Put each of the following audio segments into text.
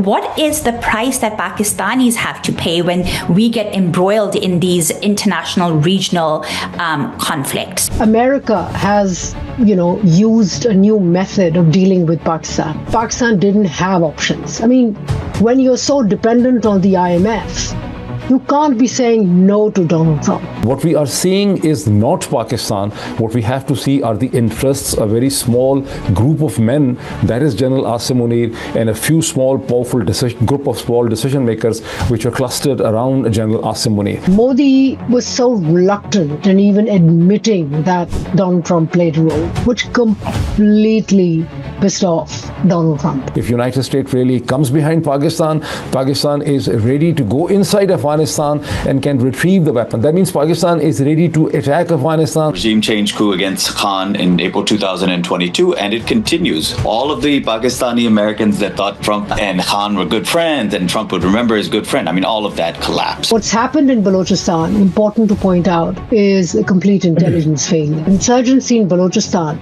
what is the price that Pakistanis have to pay when we get embroiled in these international regional conflicts? America has, used a new method of dealing with Pakistan. Pakistan didn't have options. I mean, when you're so dependent on the IMF, you can't be saying no to Donald Trump. What we are seeing is not Pakistan. What we have to see are the interests, a very small group of men, that is General Asim Munir, and a few small, powerful group of small decision makers which are clustered around General Asim Munir. Modi was so reluctant in even admitting that Donald Trump played a role, which completely pissed off Donald Trump. If United States really comes behind Pakistan, Pakistan is ready to go inside Afghanistan and can retrieve the weapon. That means Pakistan is ready to attack Afghanistan. Regime change coup against Khan in April 2022, and it continues. All of the Pakistani Americans that thought Trump and Khan were good friends and Trump would remember his good friend, all of that collapsed. What's happened in Balochistan, important to point out, is a complete intelligence failure. Insurgency in Balochistan,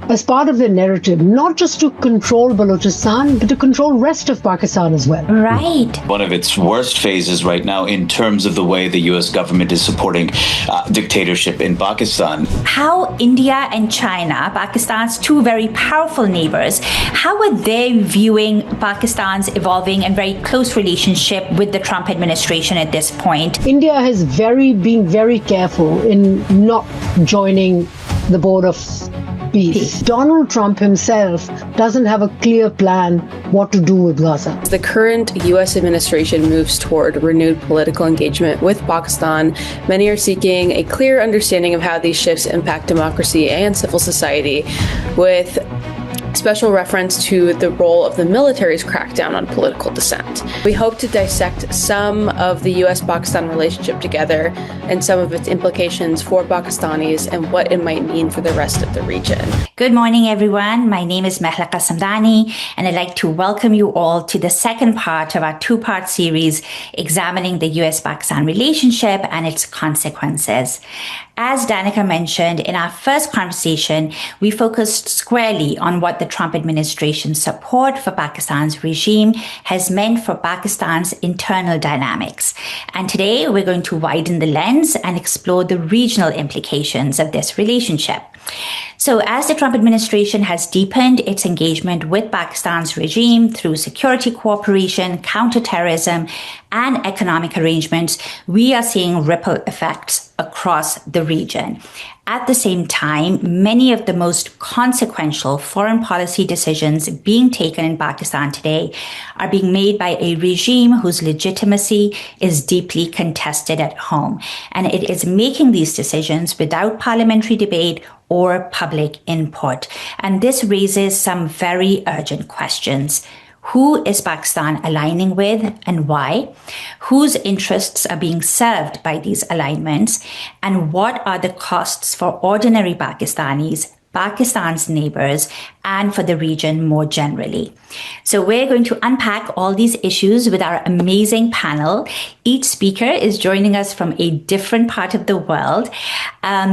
as part of their narrative, not just to control Balochistan, but to control rest of Pakistan as well. Right. One of its worst phases right now in terms of the way the U.S. government is supporting dictatorship in Pakistan. How India and China, Pakistan's two very powerful neighbors, how are they viewing Pakistan's evolving and very close relationship with the Trump administration at this point? India has been very careful in not joining the board of peace. Donald Trump himself doesn't have a clear plan what to do with Gaza. As the current U.S. administration moves toward renewed political engagement with Pakistan, many are seeking a clear understanding of how these shifts impact democracy and civil society, with special reference to the role of the military's crackdown on political dissent. We hope to dissect some of the U.S.-Pakistan relationship together and some of its implications for Pakistanis and what it might mean for the rest of the region. Good morning, everyone. My name is Mehlaka Samdani, and I'd like to welcome you all to the second part of our two-part series examining the U.S.-Pakistan relationship and its consequences. As Danica mentioned, in our first conversation, we focused squarely on what the Trump administration's support for Pakistan's regime has meant for Pakistan's internal dynamics. And today, we're going to widen the lens and explore the regional implications of this relationship. So as the Trump administration has deepened its engagement with Pakistan's regime through security cooperation, counterterrorism, and economic arrangements, we are seeing ripple effects across the region. At the same time, many of the most consequential foreign policy decisions being taken in Pakistan today are being made by a regime whose legitimacy is deeply contested at home. And it is making these decisions without parliamentary debate or public input. And this raises some very urgent questions. Who is Pakistan aligning with and why? Whose interests are being served by these alignments? And what are the costs for ordinary Pakistanis, Pakistan's neighbors, and for the region more generally? So we're going to unpack all these issues with our amazing panel. Each speaker is joining us from a different part of the world.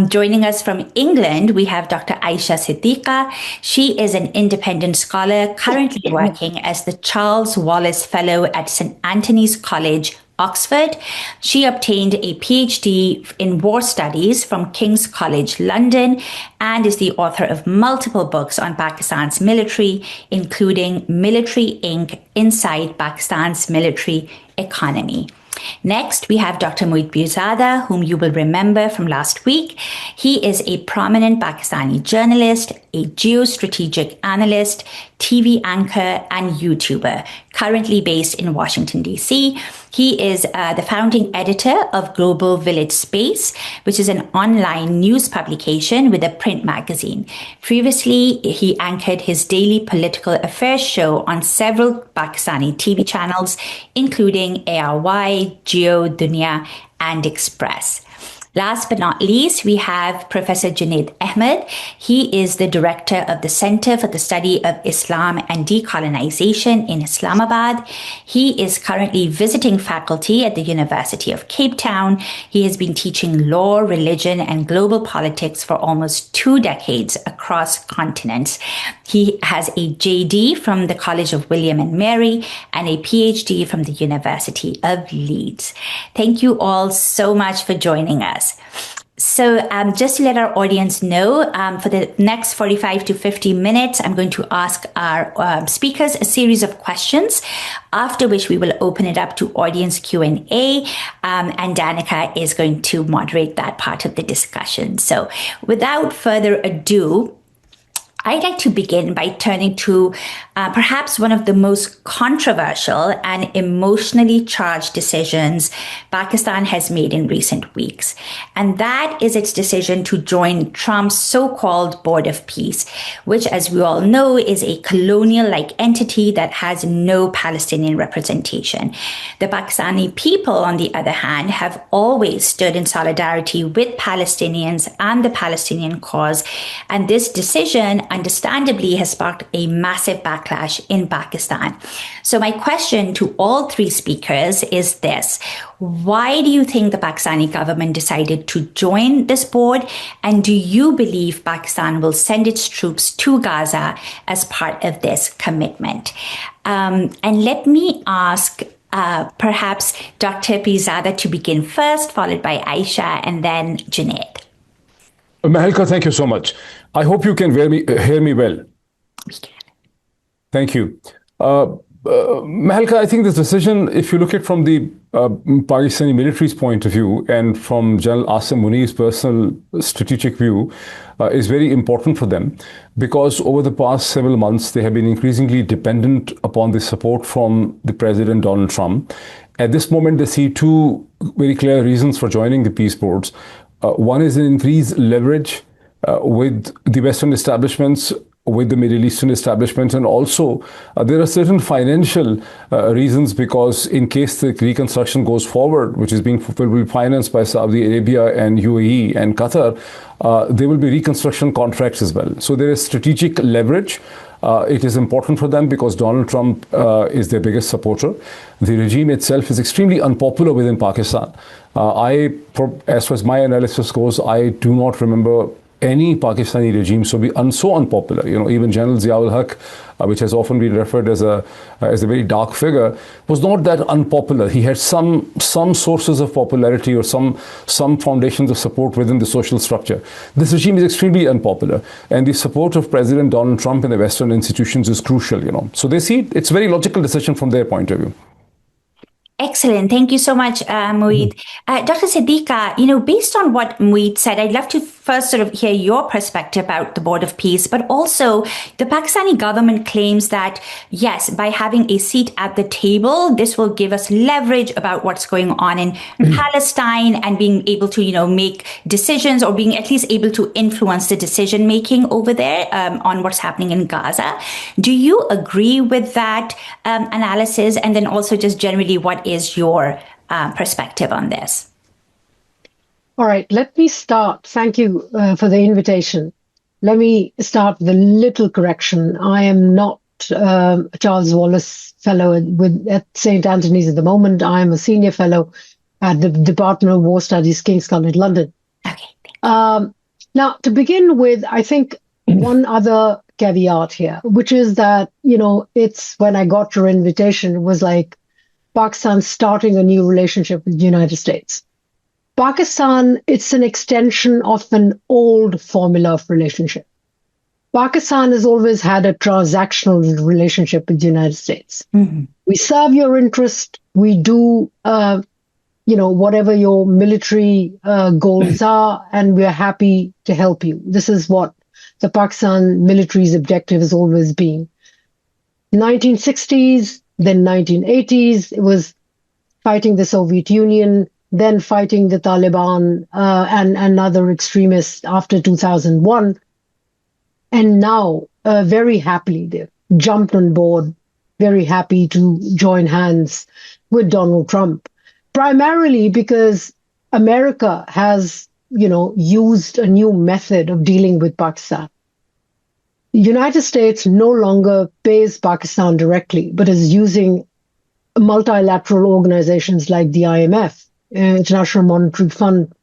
Joining us from England, we have Dr. Aisha Siddiqa. She is an independent scholar currently working as the Charles Wallace Fellow at St. Anthony's College, Oxford. She obtained a PhD in war studies from King's College London and is the author of multiple books on Pakistan's military, including Military Inc. Inside Pakistan's Military Economy. Next, we have Dr. Moeed Pirzada, whom you will remember from last week. He is a prominent Pakistani journalist, a geostrategic analyst, TV anchor, and YouTuber, currently based in Washington, D.C. He is the founding editor of Global Village Space, which is an online news publication with a print magazine. Previously, he anchored his daily political affairs show on several Pakistani TV channels, including ARY, Geo, Dunya, and Express. Last but not least, we have Professor Junaid Ahmed. He is the director of the Center for the Study of Islam and Decolonization in Islamabad. He is currently visiting faculty at the University of Cape Town. He has been teaching law, religion, and global politics for almost 2 decades across continents. He has a JD from the College of William and Mary and a PhD from the University of Leeds. Thank you all so much for joining us. So just to let our audience know, for the next 45 to 50 minutes, I'm going to ask our speakers a series of questions, after which we will open it up to audience Q&A, and Danica is going to moderate that part of the discussion. So without further ado, I'd like to begin by turning to perhaps one of the most controversial and emotionally charged decisions Pakistan has made in recent weeks. And that is its decision to join Trump's so-called Board of Peace, which, as we all know, is a colonial-like entity that has no Palestinian representation. The Pakistani people, on the other hand, have always stood in solidarity with Palestinians and the Palestinian cause. And this decision, understandably, has sparked a massive backlash in Pakistan. So my question to all three speakers is this: why do you think the Pakistani government decided to join this board? And do you believe Pakistan will send its troops to Gaza as part of this commitment? And let me ask perhaps Dr. Pirzada to begin first, followed by Aisha, and then Junaid. Mehalka, thank you so much. I hope you can hear me well. We can. Thank you. Mehalka, I think this decision, if you look at from the Pakistani military's point of view and from General Asim Muni's personal strategic view, is very important for them, because over the past several months, they have been increasingly dependent upon the support from the President Donald Trump. At this moment, they see two very clear reasons for joining the peace boards. One is an increased leverage with the Western establishments, with the Middle Eastern establishment, and also there are certain financial reasons, because in case the reconstruction goes forward, which is will be financed by Saudi Arabia and UAE and Qatar, there will be reconstruction contracts as well. So there is strategic leverage. It is important for them because Donald Trump is their biggest supporter. The regime itself is extremely unpopular within Pakistan. As far as my analysis goes, I do not remember any Pakistani regime so unpopular. You know, even General Ziaul Haq, which has often been referred as a very dark figure, was not that unpopular. He had some sources of popularity or some foundations of support within the social structure. This regime is extremely unpopular, and the support of President Donald Trump in the Western institutions is crucial. You know, so they see it's a very logical decision from their point of view. Excellent. Thank you so much, Moeed. Dr. Siddiqa, based on what Moeed said, I'd love to first sort of hear your perspective about the Board of Peace, but also the Pakistani government claims that, yes, by having a seat at the table, this will give us leverage about what's going on in Palestine and being able to, make decisions, or being at least able to influence the decision making over there on what's happening in Gaza. Do you agree with that analysis? And then also just generally, what is your perspective on this? All right, let me start. Thank you for the invitation. Let me start with a little correction. I am not a Charles Wallace Fellow at St. Anthony's at the moment. I am a Senior Fellow at the Department of War Studies, King's College London. Okay. Now, to begin with, I think one other caveat here, which is that, it's when I got your invitation, it was like Pakistan starting a new relationship with the United States. Pakistan, it's an extension of an old formula of relationship. Pakistan has always had a transactional relationship with the United States. Mm-hmm. We serve your interest. We do, whatever your military goals are, and we're happy to help you. This is what the Pakistan military's objective has always been. 1960s, then 1980s, it was fighting the Soviet Union, then fighting the Taliban and other extremists after 2001. And now, very happily, they've jumped on board, very happy to join hands with Donald Trump, primarily because America has, used a new method of dealing with Pakistan. The United States no longer pays Pakistan directly, but is using multilateral organizations like the IMF, International Monetary Fund.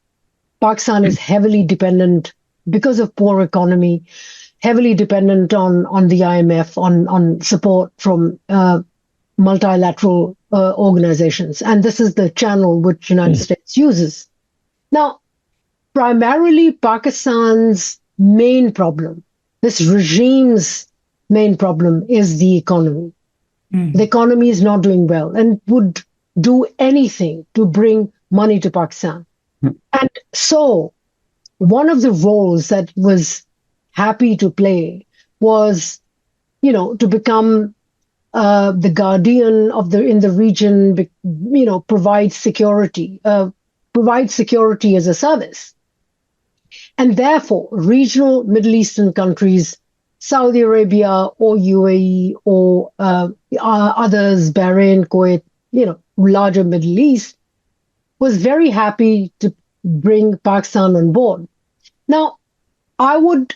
Pakistan is heavily dependent, because of poor economy, heavily dependent on the IMF, on support from multilateral organizations. And this is the channel which the United States uses. Now, primarily Pakistan's main problem, this regime's main problem, is the economy. The economy is not doing well and would do anything to bring money to Pakistan. And so one of the roles that was happy to play was, to become the guardian in the region, provide security as a service. And therefore, regional Middle Eastern countries, Saudi Arabia or UAE or others, Bahrain, Kuwait, larger Middle East, was very happy to bring Pakistan on board. Now, I would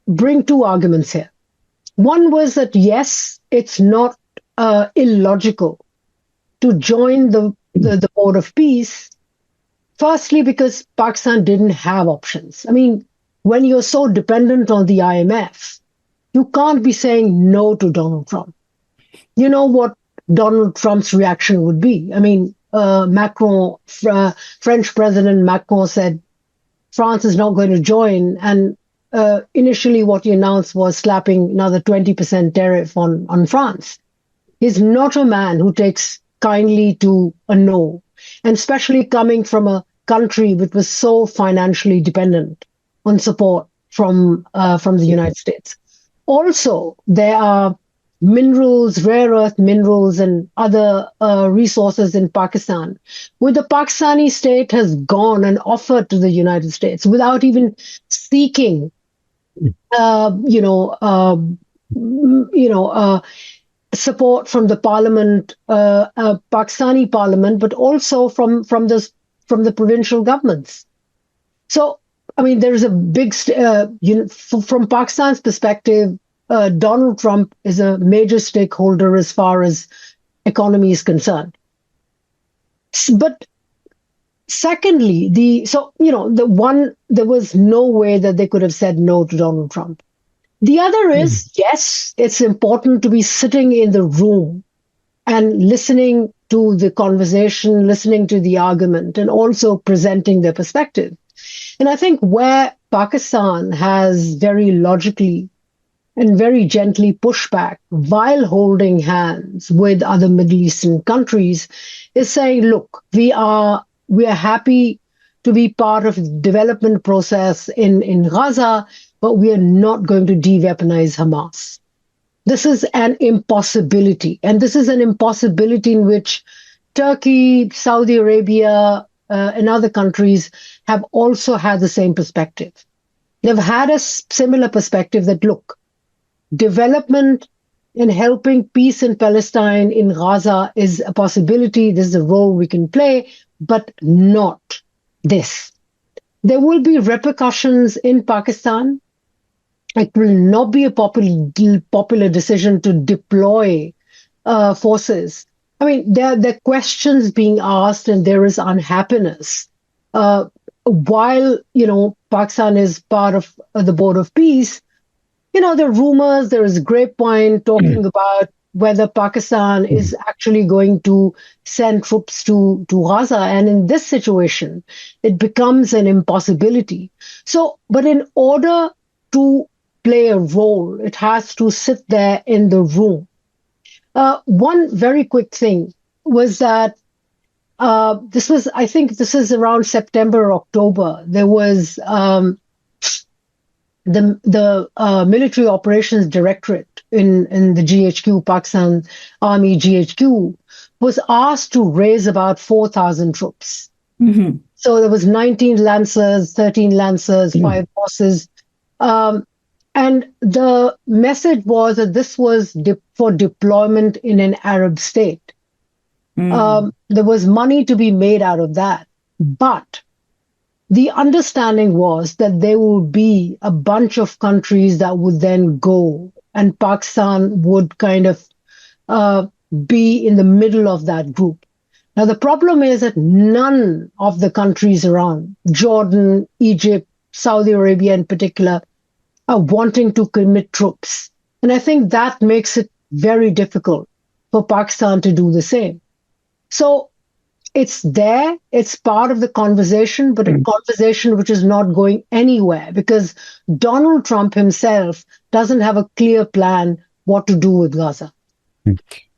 bring two arguments here. One was that, yes, it's not illogical to join the Board of Peace, firstly, because Pakistan didn't have options. I mean, when you're so dependent on the IMF, you can't be saying no to Donald Trump. You know what Donald Trump's reaction would be. I mean, Macron, French President Macron said France is not going to join. And initially what he announced was slapping another 20% tariff on France. He's not a man who takes kindly to a no, and especially coming from a country which was so financially dependent on support from the United States. Also, there are minerals, rare earth minerals, and other resources in Pakistan, where the Pakistani state has gone and offered to the United States without even seeking, support from the parliament, Pakistani parliament, but also from the provincial governments. So, I mean, there is a big, from Pakistan's perspective, Donald Trump is a major stakeholder as far as economy is concerned. But secondly, there was no way that they could have said no to Donald Trump. The other is, yes, it's important to be sitting in the room and listening to the conversation, listening to the argument, and also presenting their perspective. And I think where Pakistan has very logically and very gently pushed back while holding hands with other Middle Eastern countries is saying, look, we are happy to be part of the development process in Gaza, but we are not going to de-weaponize Hamas. This is an impossibility. And this is an impossibility in which Turkey, Saudi Arabia, and other countries have also had the same perspective. They've had a similar perspective that, look, development in helping peace in Palestine, in Gaza, is a possibility. This is a role we can play, but not this. There will be repercussions in Pakistan. It will not be a popular decision to deploy forces. I mean, there are questions being asked, and there is unhappiness. While, Pakistan is part of the Board of Peace, there are rumors, there is grapevine talking about whether Pakistan is actually going to send troops to Gaza. And in this situation, it becomes an impossibility. So, but in order to play a role, it has to sit there in the room. One very quick thing was that this is around September, October. There was the Military Operations Directorate in the GHQ, Pakistan Army GHQ, was asked to raise about 4,000 troops. Mm-hmm. So there was 19 Lancers, 13 Lancers, 5 horses. And the message was that this was for deployment in an Arab state. There was money to be made out of that. But the understanding was that there would be a bunch of countries that would then go, and Pakistan would kind of be in the middle of that group. Now, the problem is that none of the countries around, Jordan, Egypt, Saudi Arabia in particular, are wanting to commit troops. And I think that makes it very difficult for Pakistan to do the same. So it's there, it's part of the conversation, but a conversation which is not going anywhere because Donald Trump himself doesn't have a clear plan what to do with Gaza.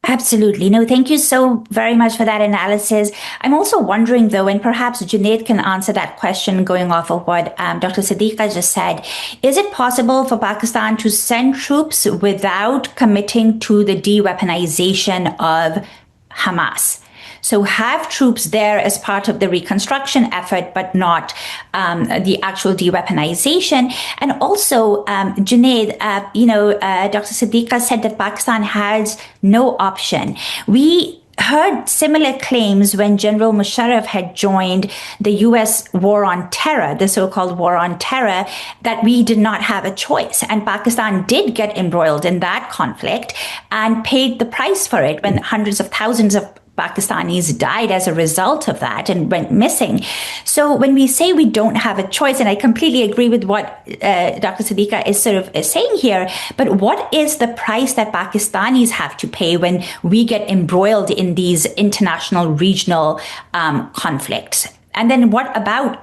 Absolutely. No, thank you so very much for that analysis. I'm also wondering, though, and perhaps Junaid can answer that question going off of what Dr. Siddiqa just said. Is it possible for Pakistan to send troops without committing to the de-weaponization of Hamas? So have troops there as part of the reconstruction effort, but not the actual de-weaponization. And also, Junaid, Dr. Siddiqa said that Pakistan has no option. We heard similar claims when General Musharraf had joined the U.S. war on terror, the so-called war on terror, that we did not have a choice. And Pakistan did get embroiled in that conflict and paid the price for it when hundreds of thousands of Pakistanis died as a result of that and went missing. So when we say we don't have a choice, and I completely agree with what Dr. Siddiqa is saying here, but what is the price that Pakistanis have to pay when we get embroiled in these international regional conflicts? And then what about,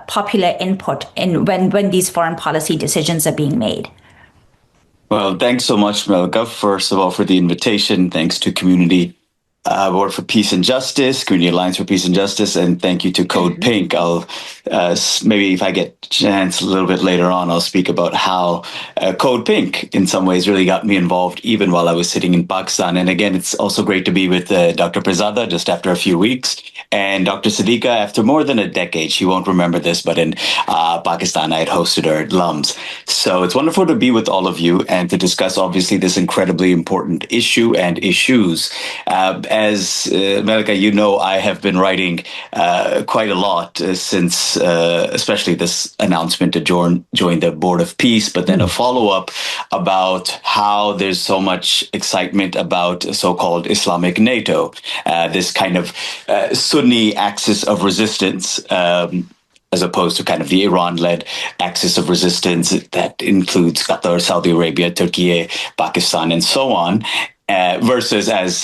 popular input in when these foreign policy decisions are being made? Well, thanks so much, Melika, first of all, for the invitation. Thanks to Community Board for Peace and Justice, Community Alliance for Peace and Justice, and thank you to Code Pink. I'll maybe if I get a chance a little bit later on, I'll speak about how Code Pink in some ways really got me involved even while I was sitting in Pakistan. And again, it's also great to be with Dr. Pirzada just after a few weeks, and Dr. Siddiqa after more than a decade. She won't remember this, but in Pakistan, I had hosted her at LUMS. So it's wonderful to be with all of you and to discuss obviously this incredibly important issue and issues. As Melika, I have been writing quite a lot since, especially this announcement to join the Board of Peace, but then a follow-up about how there's so much excitement about so-called Islamic NATO, this kind of Sunni axis of resistance, as opposed to kind of the Iran-led axis of resistance that includes Qatar, Saudi Arabia, Turkey, Pakistan, and so on. Versus, as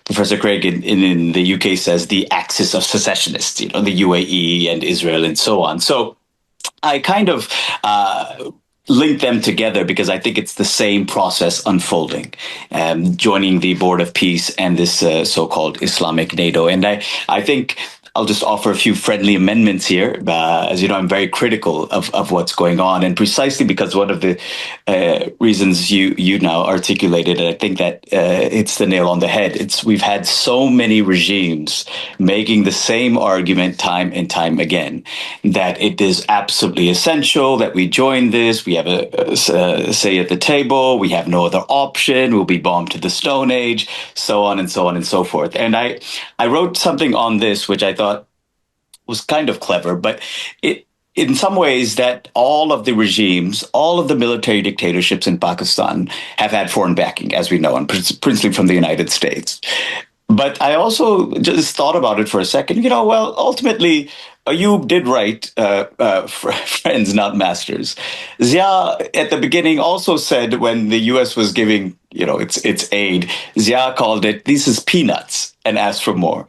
Professor Craig in the UK says, the axis of secessionists, the UAE and Israel and so on. So I kind of link them together because I think it's the same process unfolding, joining the Board of Peace and this so-called Islamic NATO. And I think I'll just offer a few friendly amendments here. As you know, I'm very critical of what's going on, and precisely because one of the reasons you now articulated, and I think that it's the nail on the head. We've had so many regimes making the same argument time and time again, that it is absolutely essential that we join this. We have a say at the table. We have no other option. We'll be bombed to the Stone Age, so on and so on and so forth. And I wrote something on this, which I thought was kind of clever, but in some ways that all of the regimes, all of the military dictatorships in Pakistan have had foreign backing, as we know, and principally from the United States. But I also just thought about it for a second. Well, ultimately, Ayub did write friends, not masters. Zia, at the beginning, also said when the U.S. was giving, its aid, Zia called it, "This is peanuts," and asked for more.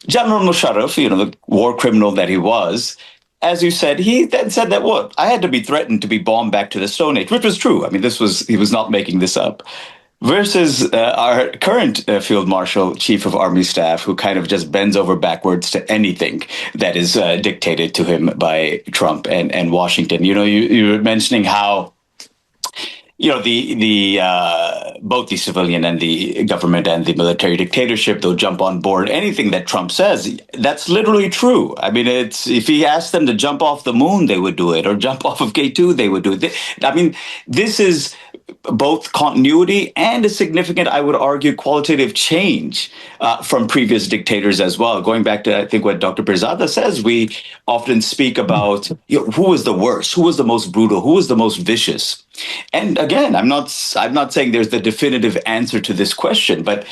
General Musharraf, the war criminal that he was, as you said, he then said that, I had to be threatened to be bombed back to the Stone Age, which was true. I mean, he was not making this up. Versus our current Field Marshal, Chief of Army Staff, who kind of just bends over backwards to anything that is dictated to him by Trump and Washington. You were mentioning how, both the civilian and the government and the military dictatorship, they'll jump on board anything that Trump says. That's literally true. I mean, if he asked them to jump off the moon, they would do it, or jump off of K2, they would do it. I mean, this is both continuity and a significant, I would argue, qualitative change from previous dictators as well. Going back to, I think, what Dr. Pirzada says, we often speak about who was the worst, who was the most brutal, who was the most vicious. And again, I'm not saying there's the definitive answer to this question, but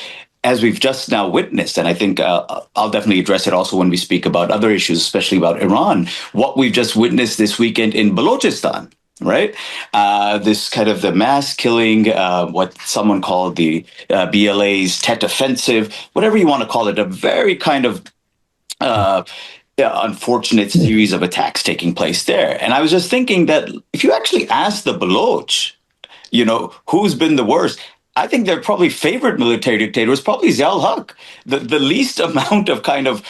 as we've just now witnessed, and I think I'll definitely address it also when we speak about other issues, especially about Iran, what we've just witnessed this weekend in Balochistan, right? This kind of the mass killing, what someone called the BLA's Tet Offensive, whatever you want to call it, a very kind of unfortunate series of attacks taking place there. And I was just thinking that if you actually ask the Baloch, who's been the worst, I think their probably favorite military dictator was probably Ziaul Haq. The least amount of kind of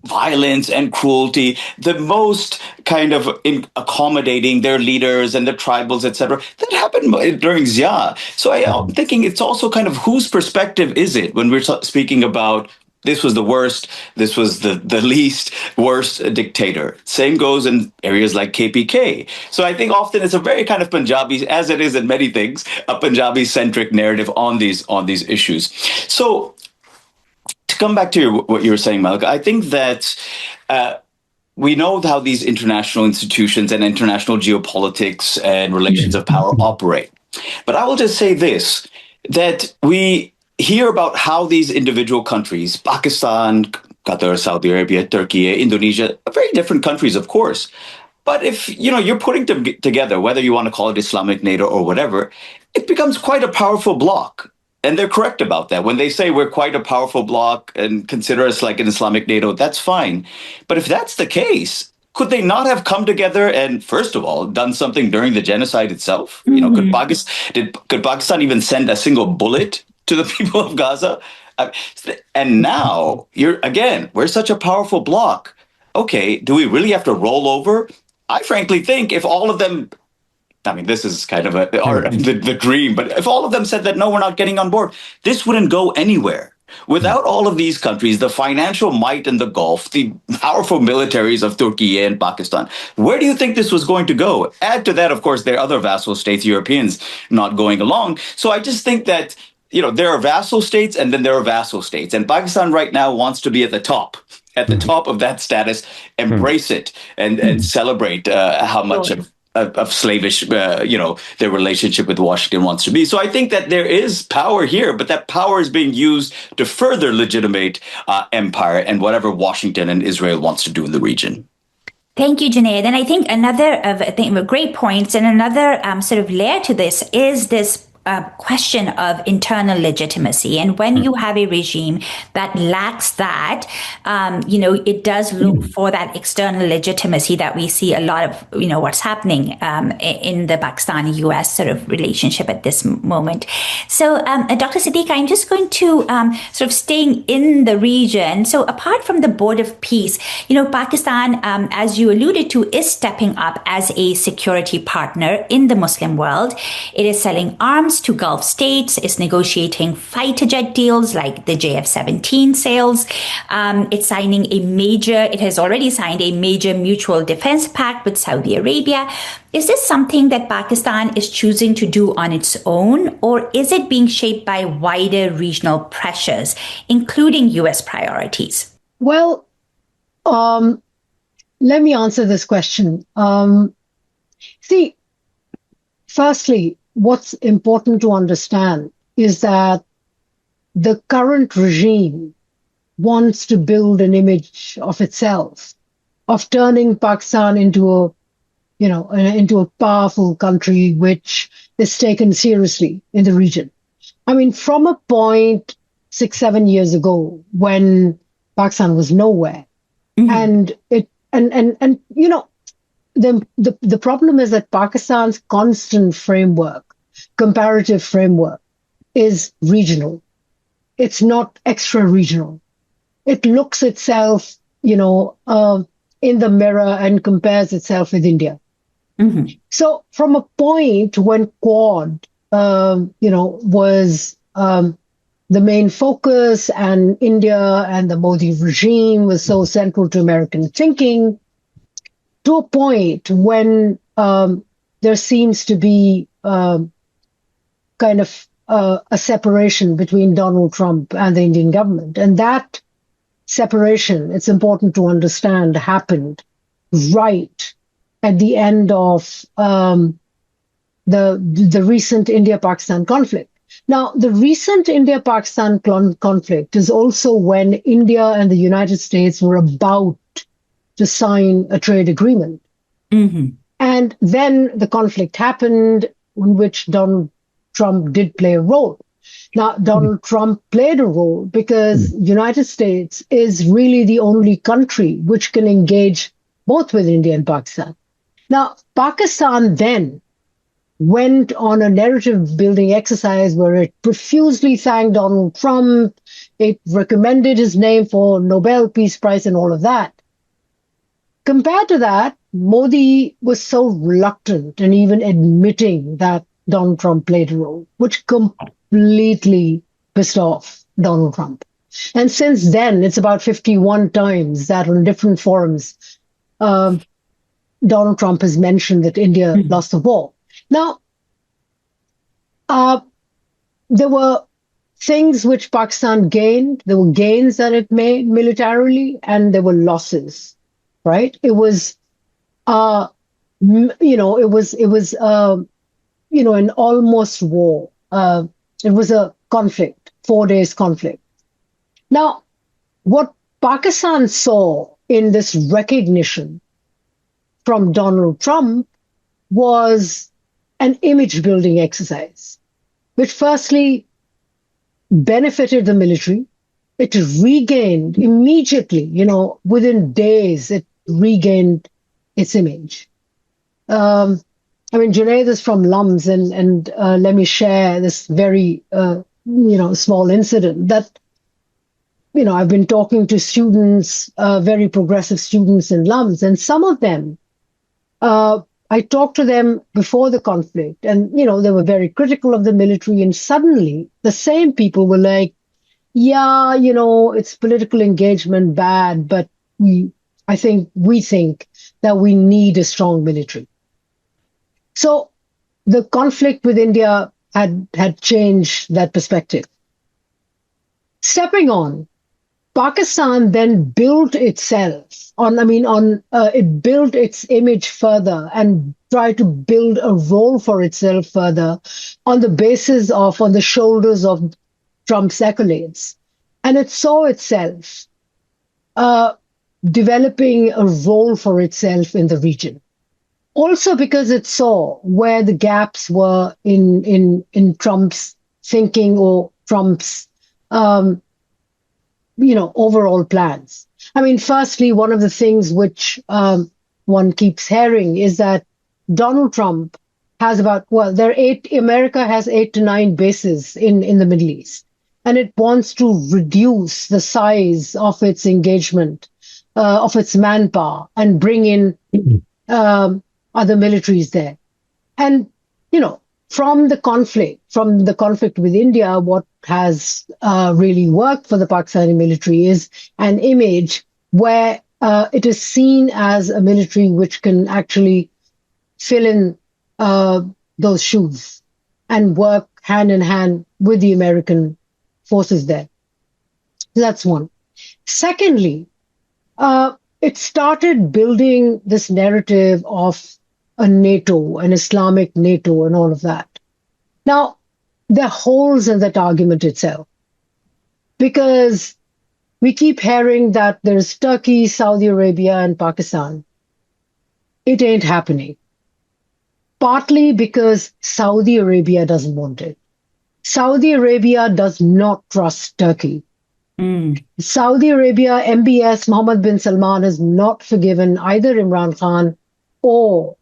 violence and cruelty, the most kind of accommodating their leaders and the tribals, etc. That happened during Zia. So I'm thinking it's also kind of whose perspective is it when we're speaking about this was the worst, this was the least worst dictator. Same goes in areas like KPK. So I think often it's a very kind of Punjabi, as it is in many things, a Punjabi-centric narrative on these issues. So to come back to what you were saying, Malika, I think that we know how these international institutions and international geopolitics and relations of power operate. But I will just say this, that we hear about how these individual countries, Pakistan, Qatar, Saudi Arabia, Turkey, Indonesia, very different countries, of course. But if you're putting them together, whether you want to call it Islamic NATO or whatever, it becomes quite a powerful bloc. And they're correct about that. When they say we're quite a powerful bloc and consider us like an Islamic NATO, that's fine. But if that's the case, could they not have come together and, first of all, done something during the genocide itself? Could Pakistan even send a single bullet to the people of Gaza? And now we're such a powerful bloc. Okay, do we really have to roll over? I frankly think if all of them, this is kind of the dream, but if all of them said that, no, we're not getting on board, this wouldn't go anywhere. Without all of these countries, the financial might in the Gulf, the powerful militaries of Turkey and Pakistan, where do you think this was going to go? Add to that, of course, there are other vassal states, Europeans not going along. So I just think that there are vassal states and then there are vassal states. And Pakistan right now wants to be at the top of that status, embrace it and celebrate how much of slavish, their relationship with Washington wants to be. So I think that there is power here, but that power is being used to further legitimate empire and whatever Washington and Israel wants to do in the region. Thank you, Junaid. And I think another of great points and another sort of layer to this is this question of internal legitimacy. And when you have a regime that lacks that, it does look for that external legitimacy that we see a lot of, what's happening in the Pakistani-US sort of relationship at this moment. So, Dr. Siddiq, I'm just going to sort of staying in the region. So apart from the Board of Peace, Pakistan, as you alluded to, is stepping up as a security partner in the Muslim world. It is selling arms to Gulf states, is negotiating fighter jet deals like the JF-17 sales. It has already signed a major mutual defense pact with Saudi Arabia. Is this something that Pakistan is choosing to do on its own, or is it being shaped by wider regional pressures, including US priorities? Well, let me answer this question. Firstly, what's important to understand is that the current regime wants to build an image of itself, of turning Pakistan into a powerful country which is taken seriously in the region. From a point 6-7 years ago when Pakistan was nowhere, and the problem is that Pakistan's constant comparative framework, is regional. It's not extra-regional. It looks itself, in the mirror and compares itself with India. So from a point when Quad, was the main focus, and India and the Modi regime was so central to American thinking, to a point when there seems to be kind of a separation between Donald Trump and the Indian government. And that separation, it's important to understand, happened right at the end of the recent India-Pakistan conflict. Now, the recent India-Pakistan conflict is also when India and the United States were about to sign a trade agreement. Mm-hmm. And then the conflict happened, in which Donald Trump did play a role. Now, Donald Trump played a role because United States is really the only country which can engage both with India and Pakistan. Now, Pakistan then went on a narrative building exercise where it profusely thanked Donald Trump. It recommended his name for Nobel Peace Prize and all of that. Compared to that, Modi was so reluctant in even admitting that Donald Trump played a role, which completely pissed off Donald Trump. And since then, it's about 51 times that on different forums, Donald Trump has mentioned that India lost the war. Now, there were things which Pakistan gained. There were gains that it made militarily, and there were losses. Right? It was, an almost war. It was a conflict, 4 days conflict. Now, what Pakistan saw in this recognition from Donald Trump was an image building exercise, which firstly benefited the military. It regained immediately, within days, it regained its image. Junaid is from Lums, and let me share this very, small incident that, I've been talking to students, very progressive students in Lums, and some of them, I talked to them before the conflict, and, they were very critical of the military, and suddenly the same people were like, yeah, it's political engagement bad, but we think that we need a strong military. So the conflict with India had changed that perspective. Stepping on, Pakistan then built itself it built its image further and tried to build a role for itself further on the shoulders of Trump's accolades. And it saw itself developing a role for itself in the region. Also because it saw where the gaps were in Trump's thinking or Trump's, overall plans. Firstly, one of the things which one keeps hearing is that Donald Trump has America has 8 to 9 bases in the Middle East. And it wants to reduce the size of its engagement, of its manpower, and bring in other militaries there. And, from the conflict with India, what has really worked for the Pakistani military is an image where it is seen as a military which can actually fill in those shoes and work hand in hand with the American forces there. That's one. Secondly, it started building this narrative of a NATO, an Islamic NATO, and all of that. Now, there are holes in that argument itself, because we keep hearing that there's Turkey, Saudi Arabia, and Pakistan. It ain't happening. Partly because Saudi Arabia doesn't want it. Saudi Arabia does not trust Turkey. Saudi Arabia, MBS, Mohammed bin Salman has not forgiven either Imran Khan or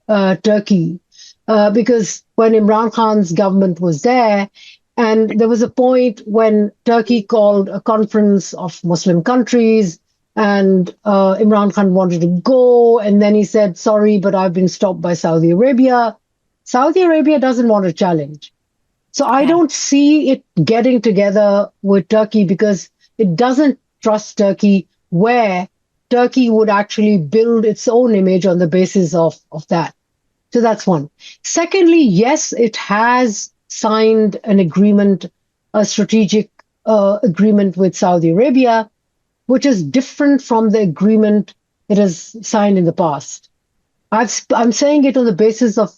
Turkey, because when Imran Khan's government was there, and there was a point when Turkey called a conference of Muslim countries, and Imran Khan wanted to go, and then he said, sorry, but I've been stopped by Saudi Arabia. Saudi Arabia doesn't want a challenge. So I don't see it getting together with Turkey because it doesn't trust Turkey, where Turkey would actually build its own image on the basis of that. So that's one. Secondly, yes, it has signed an agreement, a strategic agreement with Saudi Arabia, which is different from the agreement it has signed in the past. I'm saying it on the basis of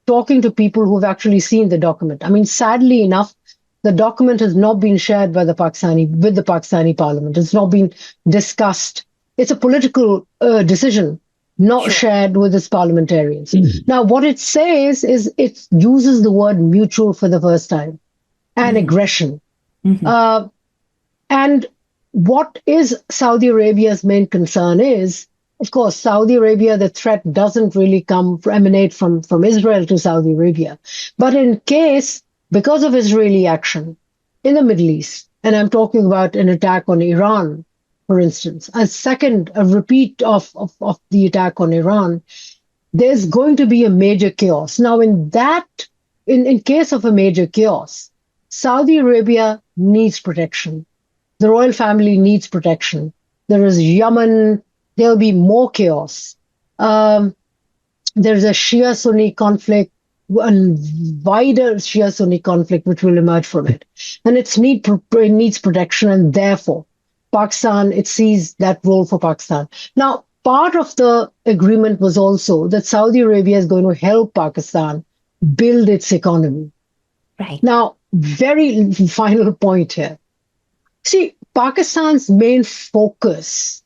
talking to people who've actually seen the document. I mean, sadly enough, the document has not been shared by the Pakistani parliament. It's not been discussed. It's a political decision, not shared with its parliamentarians. Now, what it says is it uses the word mutual for the first time and aggression. And what is Saudi Arabia's main concern is, of course, Saudi Arabia, the threat doesn't really emanate from Israel to Saudi Arabia. But in case, because of Israeli action in the Middle East, and I'm talking about an attack on Iran, for instance, a repeat of the attack on Iran, there's going to be a major chaos. Now, in case of a major chaos, Saudi Arabia needs protection. The royal family needs protection. There is Yemen. There'll be more chaos. There's a Shia-Sunni conflict, a wider Shia-Sunni conflict which will emerge from it. And it needs protection, and therefore, Pakistan, it sees that role for Pakistan. Now, part of the agreement was also that Saudi Arabia is going to help Pakistan build its economy. Right. Now, very final point here. See, Pakistan's main focus,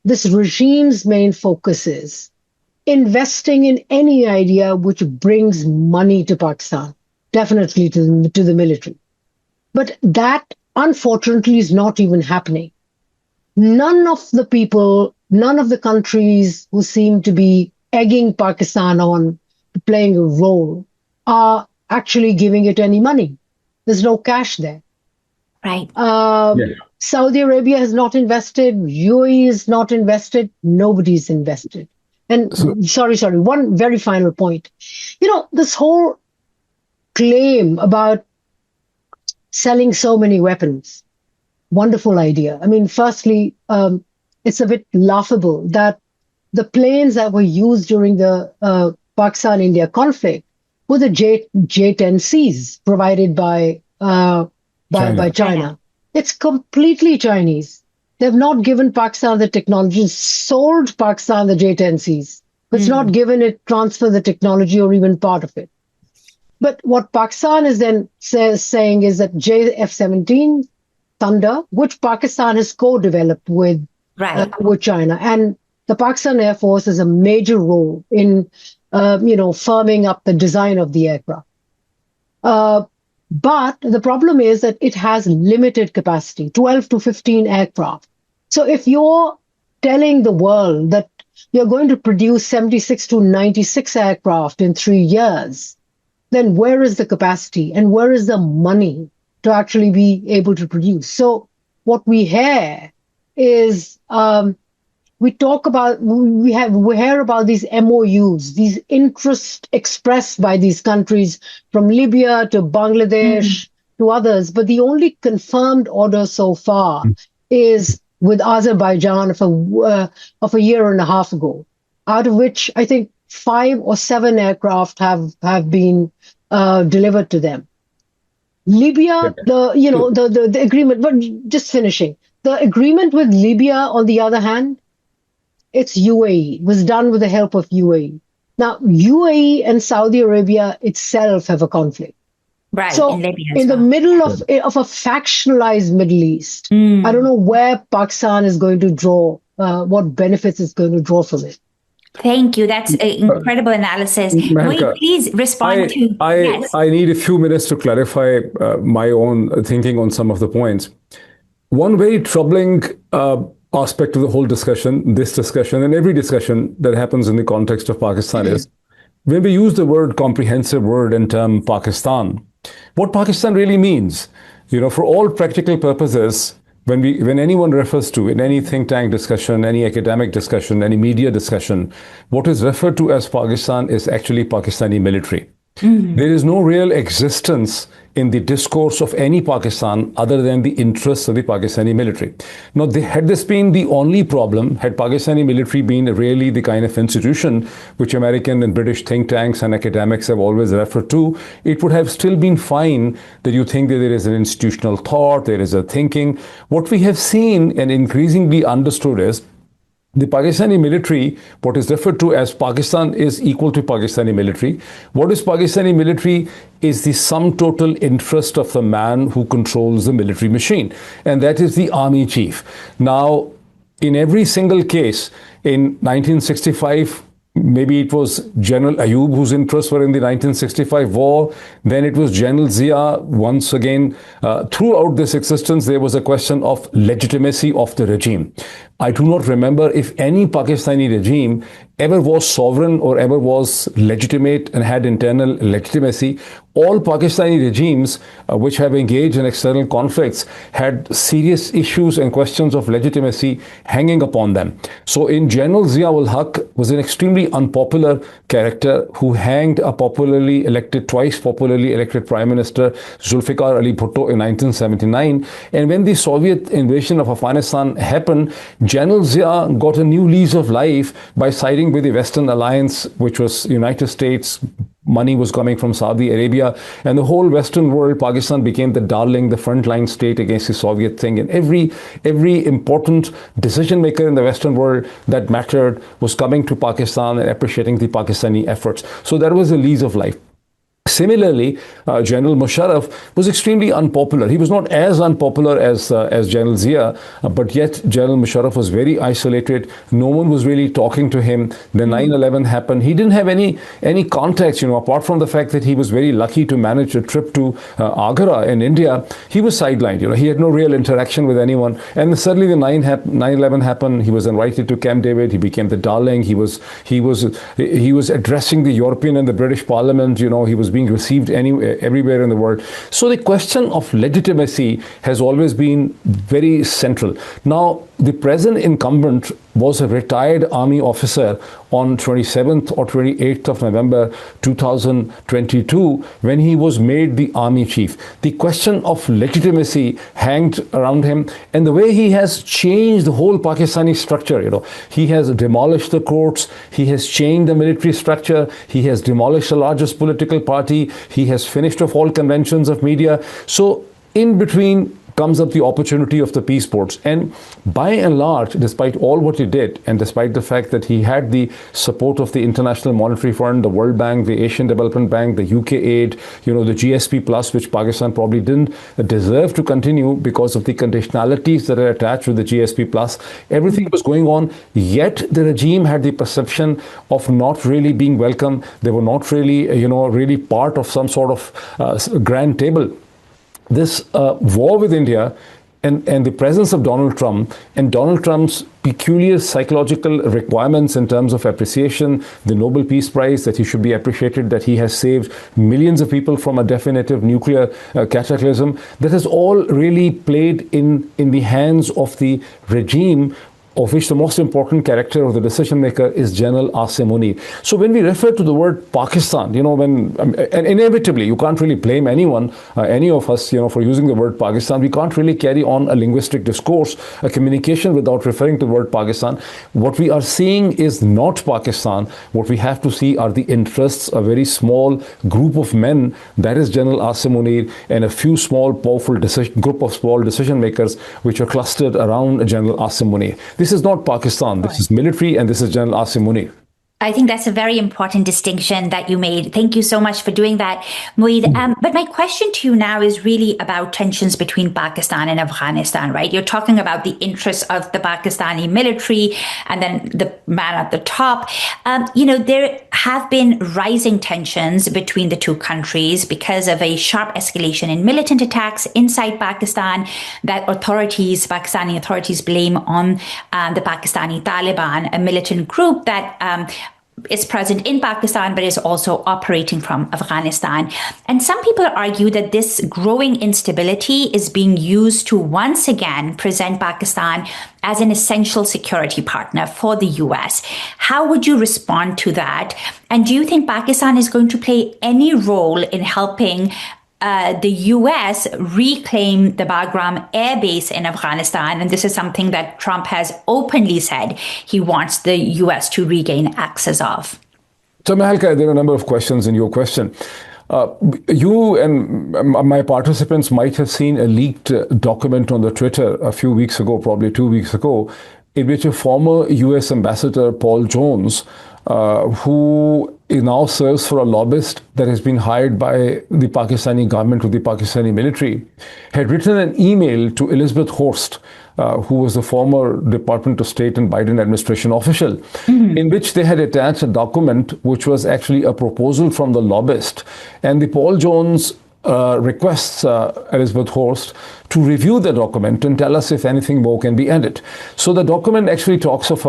this regime's main focus is investing in any idea which brings money to Pakistan, definitely to the military. But that, unfortunately, is not even happening. None of the countries who seem to be egging Pakistan on to playing a role are actually giving it any money. There's no cash there. Right. Saudi Arabia has not invested. UAE is not invested. Nobody's invested. And sorry, one very final point. This whole claim about selling so many weapons, wonderful idea. I mean, firstly, it's a bit laughable that the planes that were used during the Pakistan-India conflict were the J-10Cs provided by China. It's completely Chinese. They've not given Pakistan the technology, sold Pakistan the J-10Cs. It's not given it, transfer the technology or even part of it. But what Pakistan is then saying is that JF-17 Thunder, which Pakistan has co-developed with China, and the Pakistan Air Force has a major role in, firming up the design of the aircraft. But the problem is that it has limited capacity, 12 to 15 aircraft. So if you're telling the world that you're going to produce 76 to 96 aircraft in 3 years, then where is the capacity and where is the money to actually be able to produce? So what we hear is we hear about these MOUs, these interests expressed by these countries from Libya to Bangladesh to others. But the only confirmed order so far is with Azerbaijan of a year and a half ago, out of which I think 5 or 7 aircraft have been delivered to them. Libya, the agreement, but just finishing. The agreement with Libya, on the other hand, it's UAE. It was done with the help of UAE. Now, UAE and Saudi Arabia itself have a conflict. Right. So in the middle of a factionalized Middle East, I don't know where Pakistan is going to draw, what benefits it's going to draw from it. Thank you. That's an incredible analysis. Moeed, please respond to... Yes. I need a few minutes to clarify my own thinking on some of the points. One very troubling aspect of the whole discussion, this discussion, and every discussion that happens in the context of Pakistan is when we use the word comprehensive word and term Pakistan, what Pakistan really means, for all practical purposes, when anyone refers to in any think tank discussion, any academic discussion, any media discussion, what is referred to as Pakistan is actually Pakistani military. There is no real existence in the discourse of any Pakistan other than the interests of the Pakistani military. Now, had this been the only problem, had Pakistani military been really the kind of institution which American and British think tanks and academics have always referred to, it would have still been fine that you think that there is an institutional thought, there is a thinking. What we have seen and increasingly understood is the Pakistani military, what is referred to as Pakistan, is equal to Pakistani military. What is Pakistani military is the sum total interest of the man who controls the military machine, and that is the army chief. Now, in every single case, in 1965, maybe it was General Ayub whose interests were in the 1965 war. Then it was General Zia. Once again, throughout this existence, there was a question of legitimacy of the regime. I do not remember if any Pakistani regime ever was sovereign or ever was legitimate and had internal legitimacy. All Pakistani regimes which have engaged in external conflicts had serious issues and questions of legitimacy hanging upon them. So in General Zia-ul-Haq was an extremely unpopular character who hanged a twice popularly elected Prime Minister Zulfikar Ali Bhutto in 1979. And when the Soviet invasion of Afghanistan happened, General Zia got a new lease of life by siding with the Western alliance, which was United States. Money was coming from Saudi Arabia, and the whole Western world, Pakistan became the darling, the frontline state against the Soviet thing. And every important decision maker in the Western world that mattered was coming to Pakistan and appreciating the Pakistani efforts. So that was a lease of life. Similarly, General Musharraf was extremely unpopular. He was not as unpopular as General Zia, but yet General Musharraf was very isolated. No one was really talking to him. Then 9/11 happened. He didn't have any context, apart from the fact that he was very lucky to manage a trip to Agra in India. He was sidelined. He had no real interaction with anyone. And then suddenly the 9/11 happened. He was invited to Camp David. He became the darling. He was addressing the European and the British Parliament. He was being received everywhere in the world. So the question of legitimacy has always been very central. Now, the present incumbent was a retired army officer on 27th or 28th of November 2022 when he was made the army chief. The question of legitimacy hanged around him, and the way he has changed the whole Pakistani structure, he has demolished the courts, he has changed the military structure, he has demolished the largest political party, he has finished off all conventions of media. So in between comes up the opportunity of the peace ports. And by and large, despite all what he did, and despite the fact that he had the support of the International Monetary Fund, the World Bank, the Asian Development Bank, the UK aid, the GSP Plus, which Pakistan probably didn't deserve to continue because of the conditionalities that are attached with the GSP Plus, everything was going on, yet the regime had the perception of not really being welcome. They were not really, really part of some sort of grand table. This war with India and the presence of Donald Trump and Donald Trump's peculiar psychological requirements in terms of appreciation, the Nobel Peace Prize, that he should be appreciated, that he has saved millions of people from a definitive nuclear cataclysm, that has all really played in the hands of the regime, of which the most important character of the decision maker is General Asim Munir. So when we refer to the word Pakistan, and inevitably you can't really blame anyone, any of us, for using the word Pakistan. We can't really carry on a linguistic discourse, a communication without referring to the word Pakistan. What we are seeing is not Pakistan. What we have to see are the interests, a very small group of men, that is General Asim Munir, and a few small, powerful group of small decision makers which are clustered around General Asim Munir. This is not Pakistan. This is military, and this is General Asim Munir. I think that's a very important distinction that you made. Thank you so much for doing that, Moeed. But my question to you now is really about tensions between Pakistan and Afghanistan, right? You're talking about the interests of the Pakistani military and then the man at the top. There have been rising tensions between the two countries because of a sharp escalation in militant attacks inside Pakistan that Pakistani authorities blame on the Pakistani Taliban, a militant group that is present in Pakistan, but is also operating from Afghanistan. And some people argue that this growing instability is being used to once again present Pakistan as an essential security partner for the US. How would you respond to that? And do you think Pakistan is going to play any role in helping the US reclaim the Bagram air base in Afghanistan? And this is something that Trump has openly said he wants the US to regain access of. So, Mahalka, there are a number of questions in your question. You and my participants might have seen a leaked document on the Twitter a few weeks ago, probably 2 weeks ago, in which a former US ambassador, Paul Jones, who now serves for a lobbyist that has been hired by the Pakistani government or the Pakistani military, had written an email to Elizabeth Horst, who was the former Department of State and Biden administration official, in which they had attached a document which was actually a proposal from the lobbyist. And the Paul Jones requests Elizabeth Horst to review the document and tell us if anything more can be added. So the document actually talks of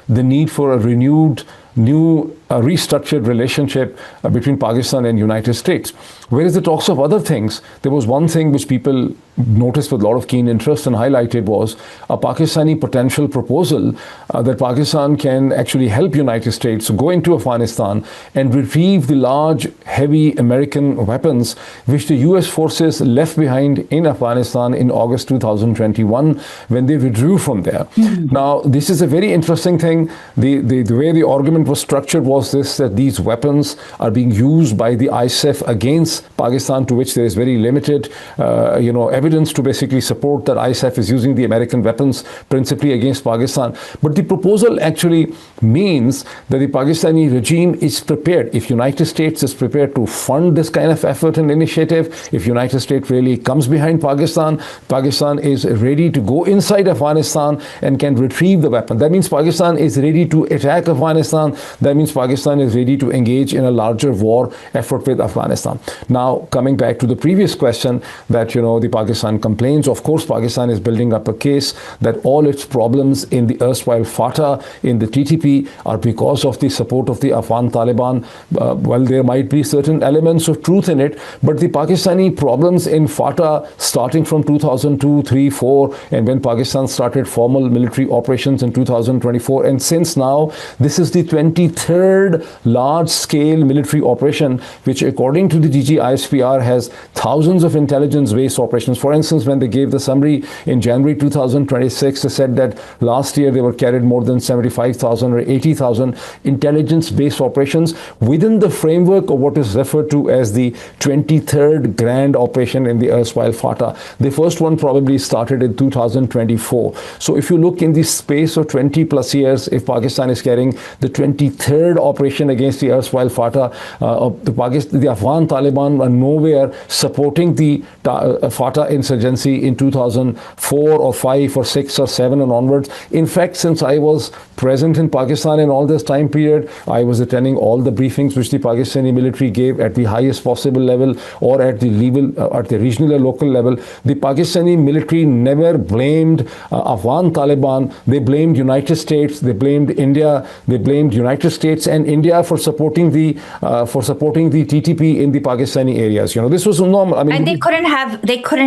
the need for a renewed, restructured relationship between Pakistan and United States. Whereas it talks of other things, there was one thing which people noticed with a lot of keen interest and highlighted was a Pakistani potential proposal that Pakistan can actually help United States go into Afghanistan and retrieve the large, heavy American weapons which the US forces left behind in Afghanistan in August 2021 when they withdrew from there. Now, this is a very interesting thing. The way the argument was structured was this, that these weapons are being used by the ISAF against Pakistan, to which there is very limited evidence to basically support that ISAF is using the American weapons principally against Pakistan. But the proposal actually means that the Pakistani regime is prepared. If United States is prepared to fund this kind of effort and initiative, if United States really comes behind Pakistan, Pakistan is ready to go inside Afghanistan and can retrieve the weapon. That means Pakistan is ready to attack Afghanistan. That means Pakistan is ready to engage in a larger war effort with Afghanistan. Now, coming back to the previous question that, the Pakistan complains, of course, Pakistan is building up a case that all its problems in the erstwhile Fatah, in the TTP, are because of the support of the Afghan Taliban. Well, there might be certain elements of truth in it, but the Pakistani problems in Fatah starting from 2002, 3, 4, and when Pakistan started formal military operations in 2024, and since now, this is the 23rd large-scale military operation, which according to the DGISPR has thousands of intelligence-based operations. For instance, when they gave the summary in January 2026, they said that last year they were carried more than 75,000 or 80,000 intelligence-based operations within the framework of what is referred to as the 23rd grand operation in the erstwhile Fatah. The first one probably started in 2024. So if you look in the space of 20 plus years, if Pakistan is carrying the 23rd operation against the erstwhile Fatah, the Afghan Taliban are nowhere supporting the Fatah insurgency in 2004 or 5 or 6 or 7 and onwards. In fact, since I was present in Pakistan in all this time period, I was attending all the briefings which the Pakistani military gave at the highest possible level or at the level, at the regional or local level. The Pakistani military never blamed Afghan Taliban. They blamed United States. They blamed India. They blamed United States and India for supporting the TTP in the Pakistani areas. This was normal. I mean, and they couldn't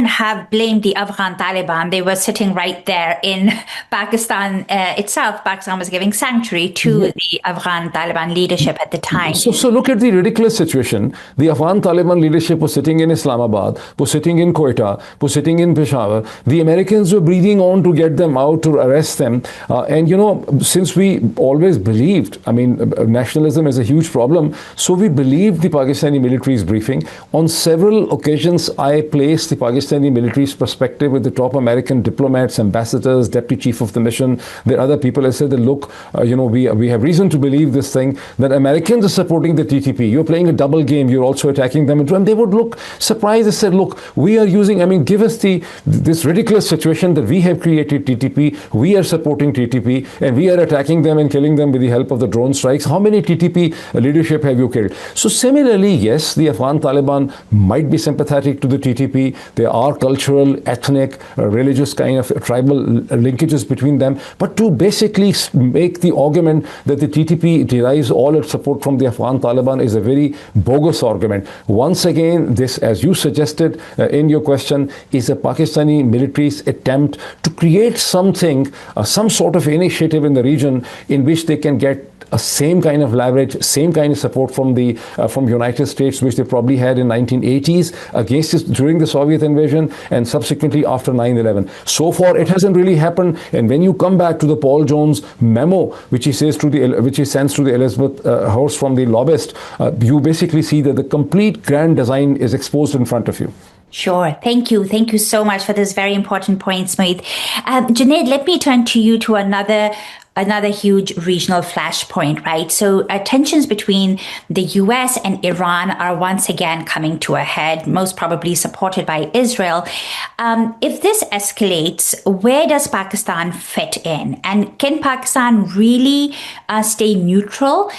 have blamed the Afghan Taliban. They were sitting right there in Pakistan itself. Pakistan was giving sanctuary to the Afghan Taliban leadership at the time. So look at the ridiculous situation. The Afghan Taliban leadership was sitting in Islamabad, was sitting in Quetta, was sitting in Peshawar. The Americans were breathing on to get them out, to arrest them. Since we always believed, nationalism is a huge problem, so we believed the Pakistani military's briefing. On several occasions, I placed the Pakistani military's perspective with the top American diplomats, ambassadors, deputy chief of the mission. There are other people. I said that, look, we have reason to believe this thing, that Americans are supporting the TTP. You're playing a double game. You're also attacking them. And they would look surprised. They said, look, we are using, give us this ridiculous situation that we have created TTP. We are supporting TTP and we are attacking them and killing them with the help of the drone strikes? How many TTP leadership have you killed? So similarly, yes, the Afghan Taliban might be sympathetic to the TTP. There are cultural, ethnic, religious kind of tribal linkages between them. But to basically make the argument that the TTP derives all its support from the Afghan Taliban is a very bogus argument. Once again, this, as you suggested in your question, is a Pakistani military's attempt to create something, some sort of initiative in the region in which they can get a same kind of leverage, same kind of support from the United States, which they probably had in 1980s against this, during the Soviet invasion and subsequently after 9/11. So far, it hasn't really happened. And when you come back to the Paul Jones memo, which he sends to the Elizabeth House from the lobbyist, you basically see that the complete grand design is exposed in front of you. Sure. Thank you. Thank you so much for those very important points, Moeed. Junaid, let me turn to you to another huge regional flashpoint, right? So tensions between the US and Iran are once again coming to a head, most probably supported by Israel. If this escalates, where does Pakistan fit in? And can Pakistan really stay neutral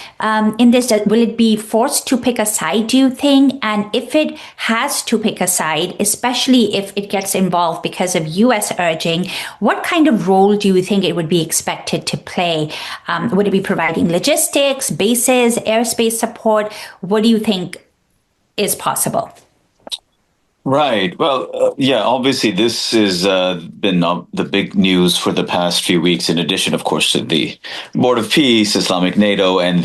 in this? Will it be forced to pick a side, do you think? And if it has to pick a side, especially if it gets involved because of US urging, what kind of role do you think it would be expected to play? Would it be providing logistics, bases, airspace support? What do you think is possible? Right. Well, yeah, obviously this has been the big news for the past few weeks, in addition, of course, to the Board of Peace, Islamic NATO, and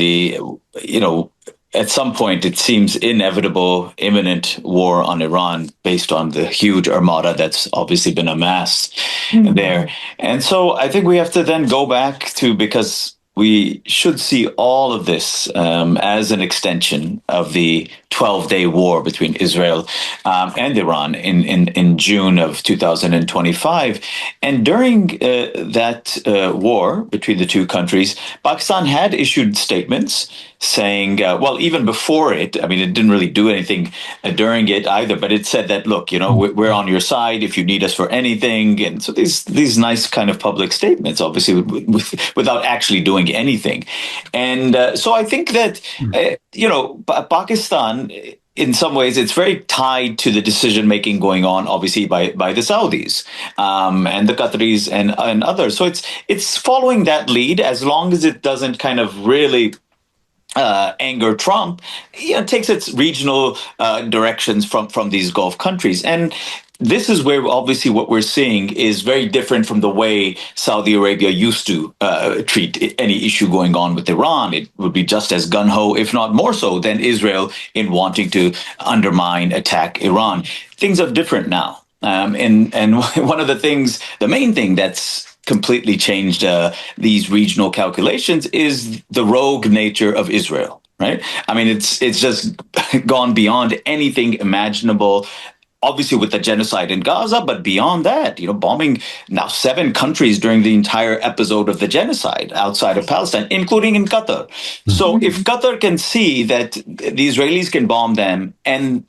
at some point, it seems inevitable, imminent war on Iran based on the huge armada that's obviously been amassed there. And so I think we have to then go back to, because we should see all of this as an extension of the 12-day war between Israel and Iran in June of 2025. And during that war between the two countries, Pakistan had issued statements saying, well, even before it, I mean, it didn't really do anything during it either, but it said that, look, we're on your side if you need us for anything. And so these nice kind of public statements, obviously, without actually doing anything. And so I think that, Pakistan, in some ways, it's very tied to the decision-making going on, obviously, by the Saudis and the Qataris and others. So it's following that lead, as long as it doesn't kind of really anger Trump, takes its regional directions from these Gulf countries. And this is where obviously what we're seeing is very different from the way Saudi Arabia used to treat any issue going on with Iran. It would be just as gung-ho, if not more so, than Israel in wanting to undermine, attack Iran. Things are different now. And one of the main thing that's completely changed these regional calculations is the rogue nature of Israel, right? I mean, it's just gone beyond anything imaginable, obviously with the genocide in Gaza, but beyond that, bombing now 7 countries during the entire episode of the genocide outside of Palestine, including in Qatar. So if Qatar can see that the Israelis can bomb them, and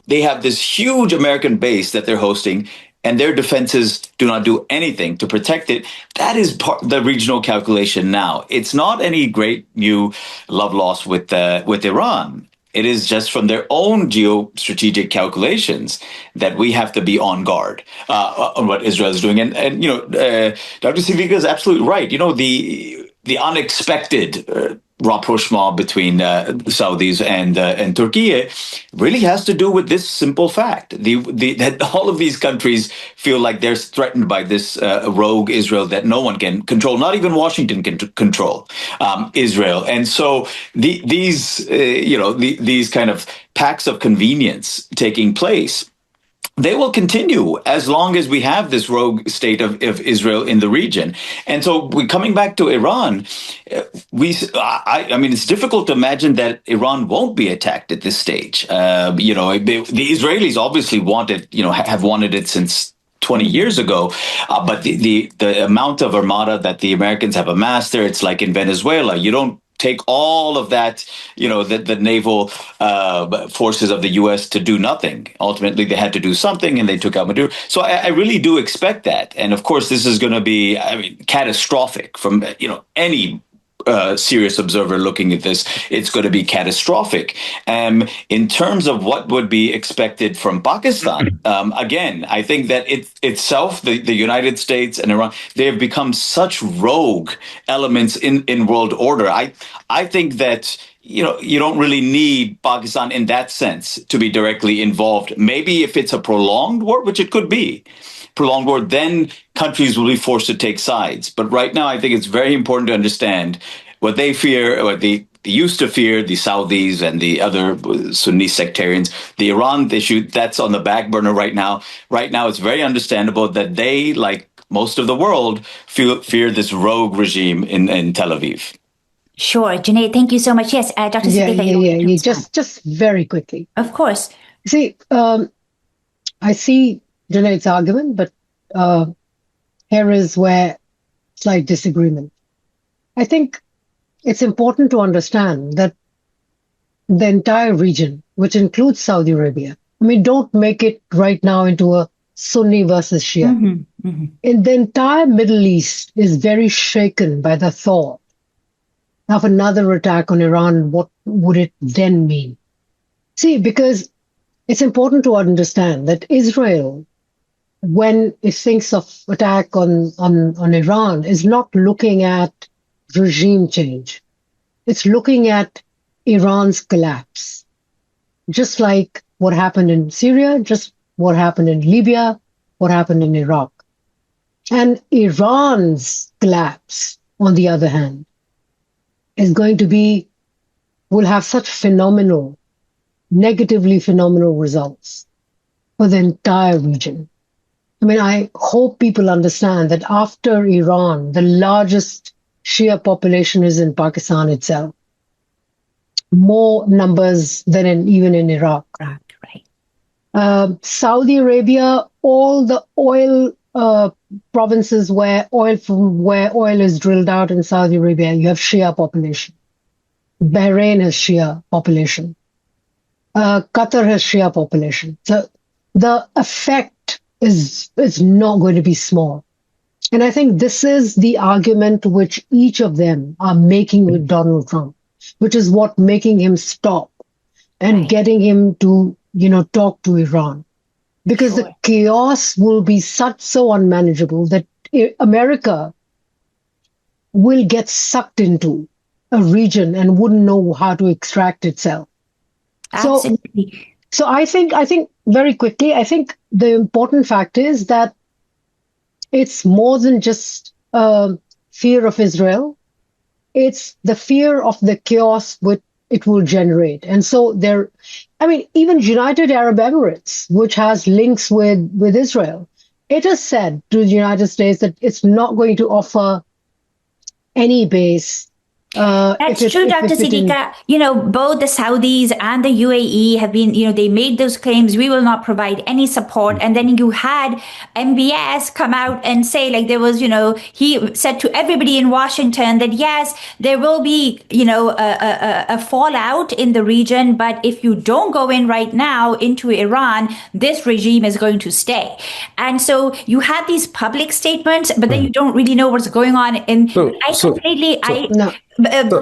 they have this huge American base that they're hosting, and their defenses do not do anything to protect it, that is the regional calculation now. It's not any great new love lost with Iran. It is just from their own geostrategic calculations that we have to be on guard on what Israel is doing. And Dr. Sivika is absolutely right. The unexpected rapprochement between Saudis and Turkey really has to do with this simple fact: that all of these countries feel like they're threatened by this rogue Israel that no one can control, not even Washington can control Israel. And so these kind of pacts of convenience taking place, they will continue as long as we have this rogue state of Israel in the region. And so coming back to Iran, I mean, it's difficult to imagine that Iran won't be attacked at this stage. The Israelis obviously have wanted it since 20 years ago, but the amount of armada that the Americans have amassed there, it's like in Venezuela. You don't take all of that, the naval forces of the U.S. to do nothing. Ultimately, they had to do something, and they took out Maduro. So I really do expect that. And of course, this is going to be, catastrophic from, any serious observer looking at this, it's going to be catastrophic. In terms of what would be expected from Pakistan, again, I think that itself, the United States and Iran, they have become such rogue elements in world order. I think that you don't really need Pakistan in that sense to be directly involved. Maybe if it's a prolonged war, which it could be, prolonged war, then countries will be forced to take sides. But right now, I think it's very important to understand what they fear, what they used to fear, the Saudis and the other Sunni sectarians. The Iran issue, that's on the back burner right now. Right now, it's very understandable that they, like most of the world, fear this rogue regime in Tel Aviv. Sure. Junaid, thank you so much. Yes, Dr. Siddiqa. Just very quickly. Of course. See, I see Junaid's argument, but here is where slight disagreement. I think it's important to understand that the entire region, which includes Saudi Arabia, don't make it right now into a Sunni versus Shia. In the entire Middle East is very shaken by the thought of another attack on Iran. What would it then mean? See, because it's important to understand that Israel, when it thinks of attack on Iran, is not looking at regime change. It's looking at Iran's collapse. Just like what happened in Syria, just what happened in Libya, what happened in Iraq. And Iran's collapse, on the other hand, is going to will have such negatively phenomenal results for the entire region. I hope people understand that after Iran, the largest Shia population is in Pakistan itself. More numbers than even in Iraq. Right. Saudi Arabia, all the oil provinces where oil is drilled out in Saudi Arabia, you have Shia population. Bahrain has Shia population. Qatar has Shia population. So the effect is not going to be small. And I think this is the argument which each of them are making with Donald Trump, which is what making him stop and getting him to, talk to Iran. Because the chaos will be so unmanageable that America will get sucked into a region and wouldn't know how to extract itself. Absolutely. So I think very quickly, I think the important fact is that it's more than just fear of Israel. It's the fear of the chaos which it will generate. And so even United Arab Emirates, which has links with Israel, it has said to the United States that it's not going to offer any base. That's true, Dr. Siddiqa. Both the Saudis and the UAE have been, they made those claims, we will not provide any support. And then you had MBS come out and say, he said to everybody in Washington that, yes, there will be, a fallout in the region. But if you don't go in right now into Iran, this regime is going to stay. And so you have these public statements, but then you don't really know what's going on. And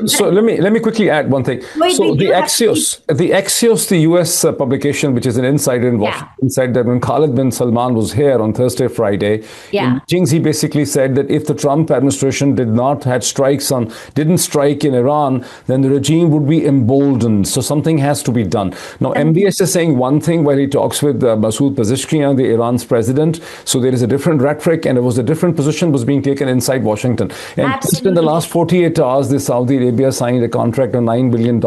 So let me quickly add one thing. So the Axios, the US publication, which is an insider in Washington, said that when Khalid bin Salman was here on Thursday, Friday, in Beijing, he basically said that if the Trump administration didn't strike in Iran, then the regime would be emboldened. So something has to be done. Now, MBS is saying one thing while he talks with Moeed Pirzada, the Iran's president. So there is a different rhetoric, and it was a different position was being taken inside Washington. And just in the last 48 hours, Saudi Arabia signed a contract of $9 billion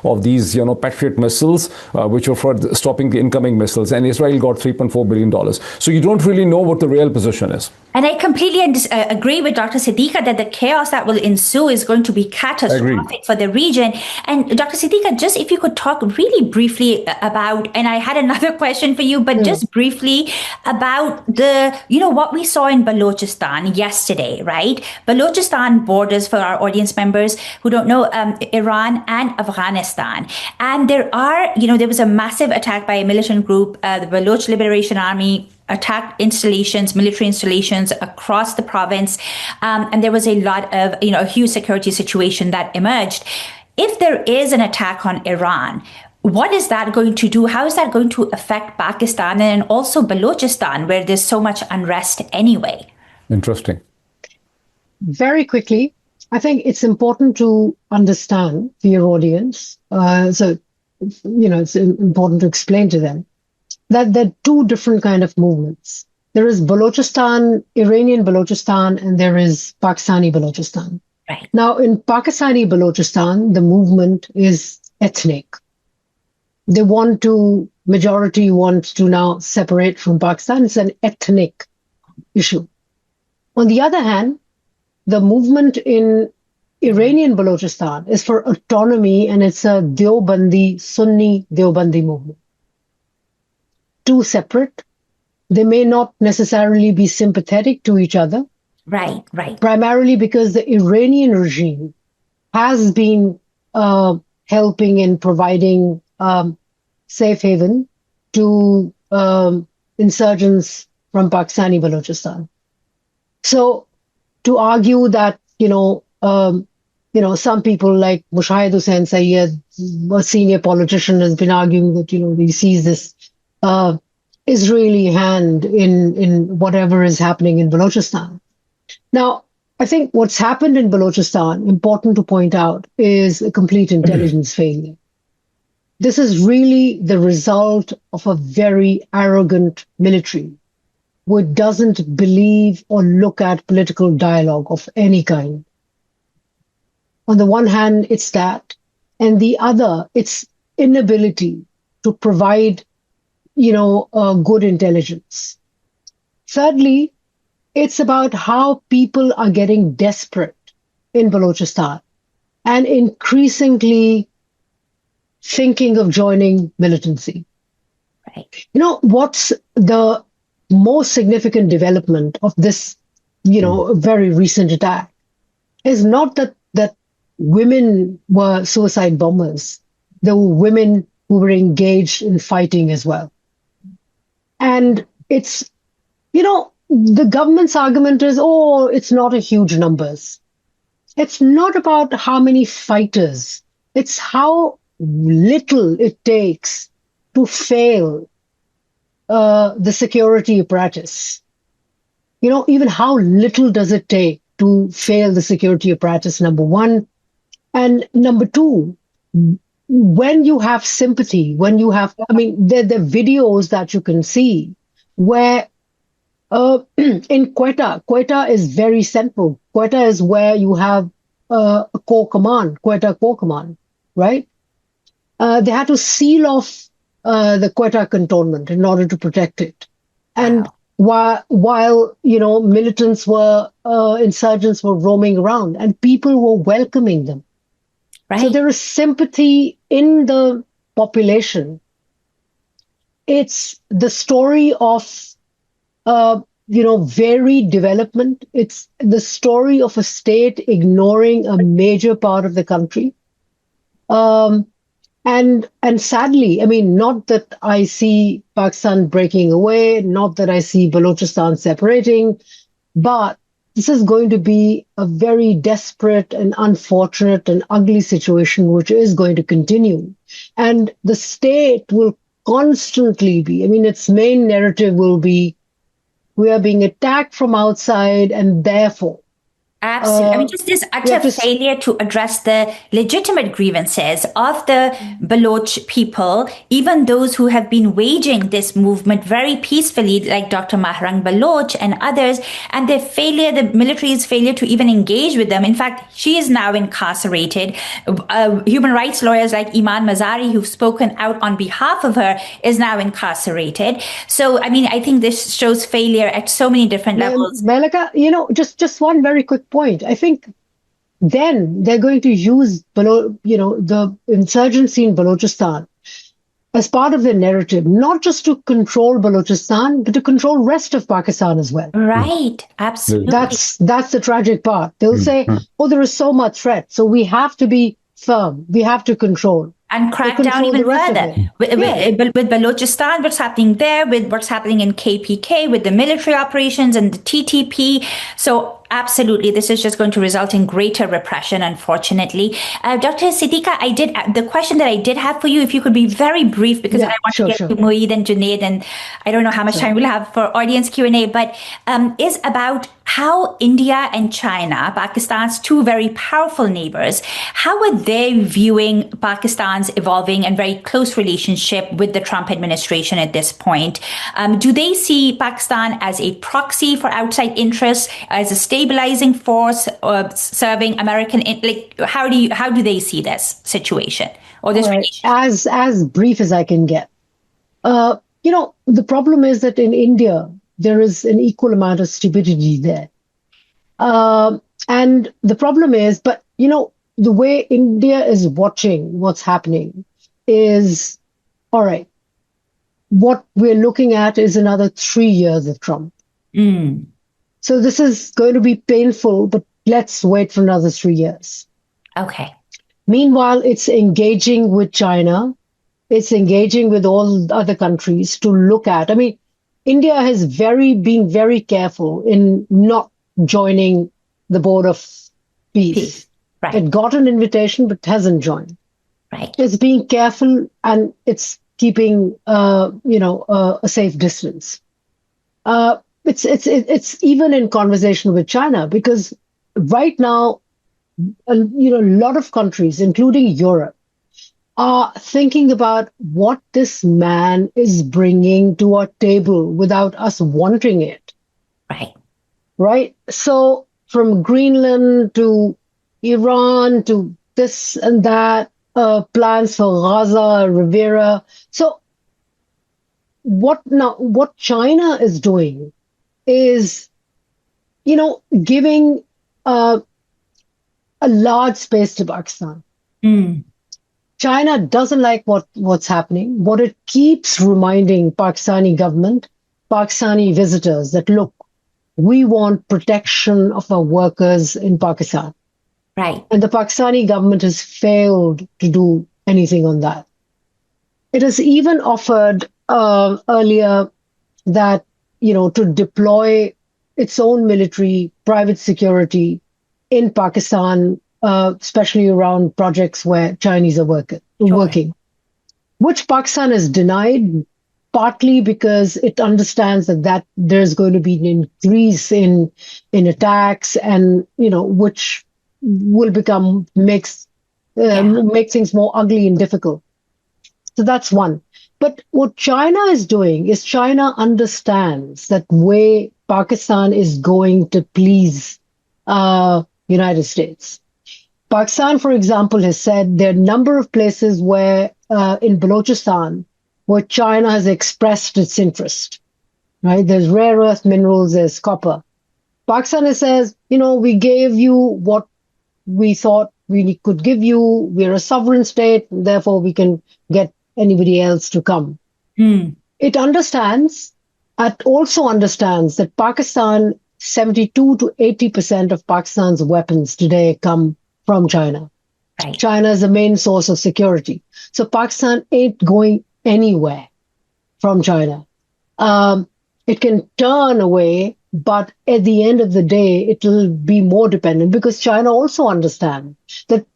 of these, Patriot missiles, which were for stopping the incoming missiles. And Israel got $3.4 billion. So you don't really know what the real position is. And I completely agree with Dr. Siddiqa that the chaos that will ensue is going to be catastrophic for the region. And Dr. Siddiqa, just if you could talk really briefly about, and I had another question for you, but just briefly about what we saw in Balochistan yesterday, right? Balochistan borders, for our audience members who don't know, Iran and Afghanistan. And there was a massive attack by a militant group, the Baloch Liberation Army, attacked installations, military installations across the province, and there was a lot of, a huge security situation that emerged. If there is an attack on Iran, what is that going to do? How is that going to affect Pakistan and also Balochistan, where there's so much unrest anyway? Interesting. Very quickly, I think it's important to understand for your audience. It's important to explain to them that there are two different kind of movements. There is Balochistan, Iranian Balochistan, and there is Pakistani Balochistan. Right. Now, in Pakistani Balochistan, the movement is ethnic. Majority want to now separate from Pakistan. It's an ethnic issue. On the other hand, the movement in Iranian Balochistan is for autonomy, and it's a Sunni Deobandi movement. Two separate. They may not necessarily be sympathetic to each other. Right. Primarily because the Iranian regime has been helping in providing safe haven to insurgents from Pakistani Balochistan. So to argue that, some people like Mushahid Hussain Sayyed, a senior politician, has been arguing that, he sees this Israeli hand in whatever is happening in Balochistan. Now, I think what's happened in Balochistan, important to point out, is a complete intelligence failure. This is really the result of a very arrogant military which doesn't believe or look at political dialogue of any kind. On the one hand, it's that, and the other, it's inability to provide, good intelligence. Thirdly, it's about how people are getting desperate in Balochistan and increasingly thinking of joining militancy. Right. What's the most significant development of this, very recent attack is not that women were suicide bombers. There were women who were engaged in fighting as well. And it's, the government's argument is, it's not a huge numbers. It's not about how many fighters. It's how little it takes to fail the security apparatus. Even how little does it take to fail the security apparatus, number one. And number two, when you have sympathy, there are videos that you can see where in Quetta is very central. Quetta is where you have a core command, Quetta core command, right? They had to seal off the Quetta cantonment in order to protect it. And while militants insurgents were roaming around and people were welcoming them. Right. So there is sympathy in the population. It's the story of, varied development. It's the story of a state ignoring a major part of the country. And sadly, not that I see Pakistan breaking away, not that I see Balochistan separating, but this is going to be a very desperate and unfortunate and ugly situation, which is going to continue. And the state will constantly be, its main narrative will be, we are being attacked from outside and therefore. Absolutely. Just this utter failure to address the legitimate grievances of the Baloch people, even those who have been waging this movement very peacefully, like Dr. Mahrang Baloch and others, and the military's failure to even engage with them. In fact, she is now incarcerated. Human rights lawyers like Iman Mazari, who've spoken out on behalf of her, is now incarcerated. So, I think this shows failure at so many different levels. Melika, just one very quick point. I think then they're going to use the insurgency in Balochistan as part of their narrative, not just to control Balochistan, but to control rest of Pakistan as well. Right, absolutely. That's the tragic part. They'll say, there is so much threat, so we have to be firm. We have to control. And crack down even further. With Balochistan, what's happening there, with what's happening in KPK, with the military operations and the TTP. So absolutely, this is just going to result in greater repression, unfortunately. Dr. Siddiqa, the question that I did have for you, if you could be very brief, because I want to get to Moeed and Junaid, and I don't know how much time we'll have for audience Q&A, but is about how India and China, Pakistan's two very powerful neighbors, how are they viewing Pakistan's evolving and very close relationship with the Trump administration at this point? Do they see Pakistan as a proxy for outside interests, as a stabilizing force, serving American? How do they see this situation or this relationship? As brief as I can get. The problem is that in India, there is an equal amount of stupidity there. And the problem is, the way India is watching what's happening is, all right, what we're looking at is another 3 years of Trump. So this is going to be painful, but let's wait for another 3 years. Okay. Meanwhile, it's engaging with China. It's engaging with all other countries to look at. India has been very careful in not joining the Board of Peace. Right. It got an invitation, but hasn't joined. Right. It's being careful, and it's keeping, a safe distance. It's even in conversation with China, because right now, a lot of countries, including Europe, are thinking about what this man is bringing to our table without us wanting it. Right? So from Greenland to Iran to this and that, plans for Gaza, Rivera. So what China is doing is, giving a large space to Pakistan. China doesn't like what's happening. What it keeps reminding Pakistani government, Pakistani visitors, that look, we want protection of our workers in Pakistan. Right. And the Pakistani government has failed to do anything on that. It has even offered earlier that, to deploy its own military, private security in Pakistan, especially around projects where Chinese are working, which Pakistan has denied, partly because it understands that there's going to be an increase in attacks, and which will make things more ugly and difficult. So that's one. But what China is doing is China understands that way Pakistan is going to please United States. Pakistan, for example, has said there are a number of places where in Balochistan where China has expressed its interest. Right? There's rare earth minerals, there's copper. Pakistan says, we gave you what we thought we could give you. We're a sovereign state, therefore we can get anybody else to come. It also understands that Pakistan, 72 to 80% of Pakistan's weapons today come from China. Right. China is the main source of security. So Pakistan ain't going anywhere from China. It can turn away, but at the end of the day, it will be more dependent, because China also understands that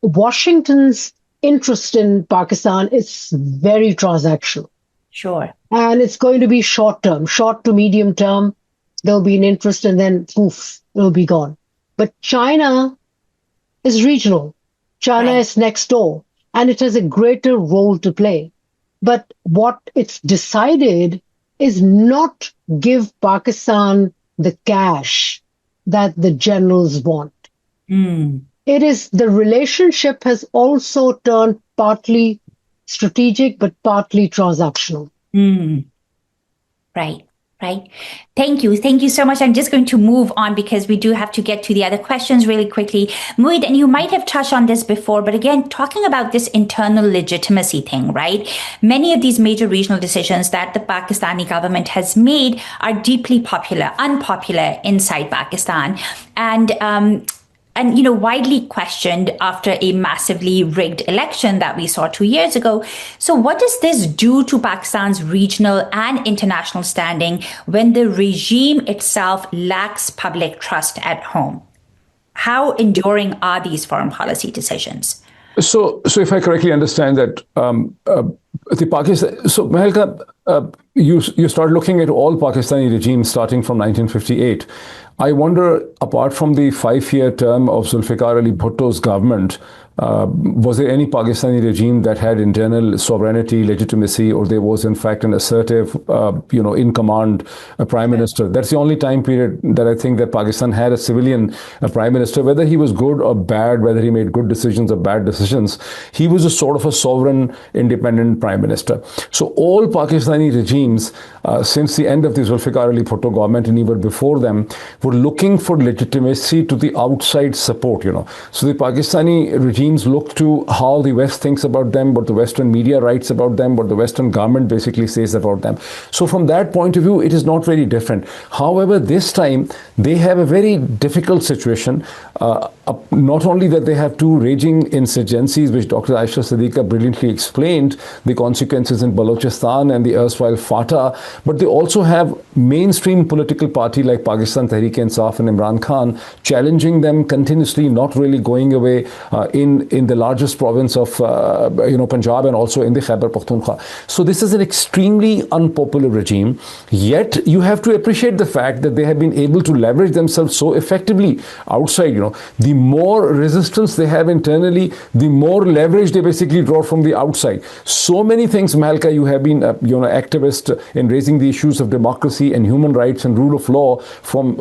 Washington's interest in Pakistan is very transactional. Sure. And it's going to be short to medium term. There'll be an interest, and then poof, it'll be gone. But China is regional. China is next door, and it has a greater role to play. But what it's decided is not give Pakistan the cash that the generals want. It is, the relationship has also turned partly strategic, but partly transactional. Right. Thank you so much. I'm just going to move on because we do have to get to the other questions really quickly. Moeed, and you might have touched on this before, but again, talking about this internal legitimacy thing, right? Many of these major regional decisions that the Pakistani government has made are deeply unpopular inside Pakistan. And and widely questioned after a massively rigged election that we saw 2 years ago. So what does this do to Pakistan's regional and international standing when the regime itself lacks public trust at home? How enduring are these foreign policy decisions? So if I correctly understand that, the Pakistan. So Mehalka, you start looking at all Pakistani regimes starting from 1958. I wonder, apart from the 5-year term of Zulfikar Ali Bhutto's government, was there any Pakistani regime that had internal sovereignty, legitimacy, or there was in fact an assertive, in command prime minister? That's the only time period that I think that Pakistan had a civilian prime minister. Whether he was good or bad, whether he made good decisions or bad decisions, he was a sort of a sovereign, independent prime minister. So all Pakistani regimes, since the end of the Zulfikar Ali Bhutto government and even before them, were looking for legitimacy to the outside support. So the Pakistani regime look to how the West thinks about them, what the Western media writes about them, what the Western government basically says about them. So from that point of view, it is not very different. However, this time they have a very difficult situation. Not only that they have two raging insurgencies, which Dr. Aisha Siddiqa brilliantly explained, the consequences in Balochistan and the erstwhile FATA, but they also have mainstream political party like Pakistan Tehreek-e-Insaf and Imran Khan challenging them continuously, not really going away in the largest province of Punjab and also in the Khyber Pakhtunkhwa. So this is an extremely unpopular regime, yet you have to appreciate the fact that they have been able to leverage themselves so effectively outside. The more resistance they have internally, the more leverage they basically draw from the outside. So many things, Malka, you have been activist in raising the issues of democracy and human rights and rule of law from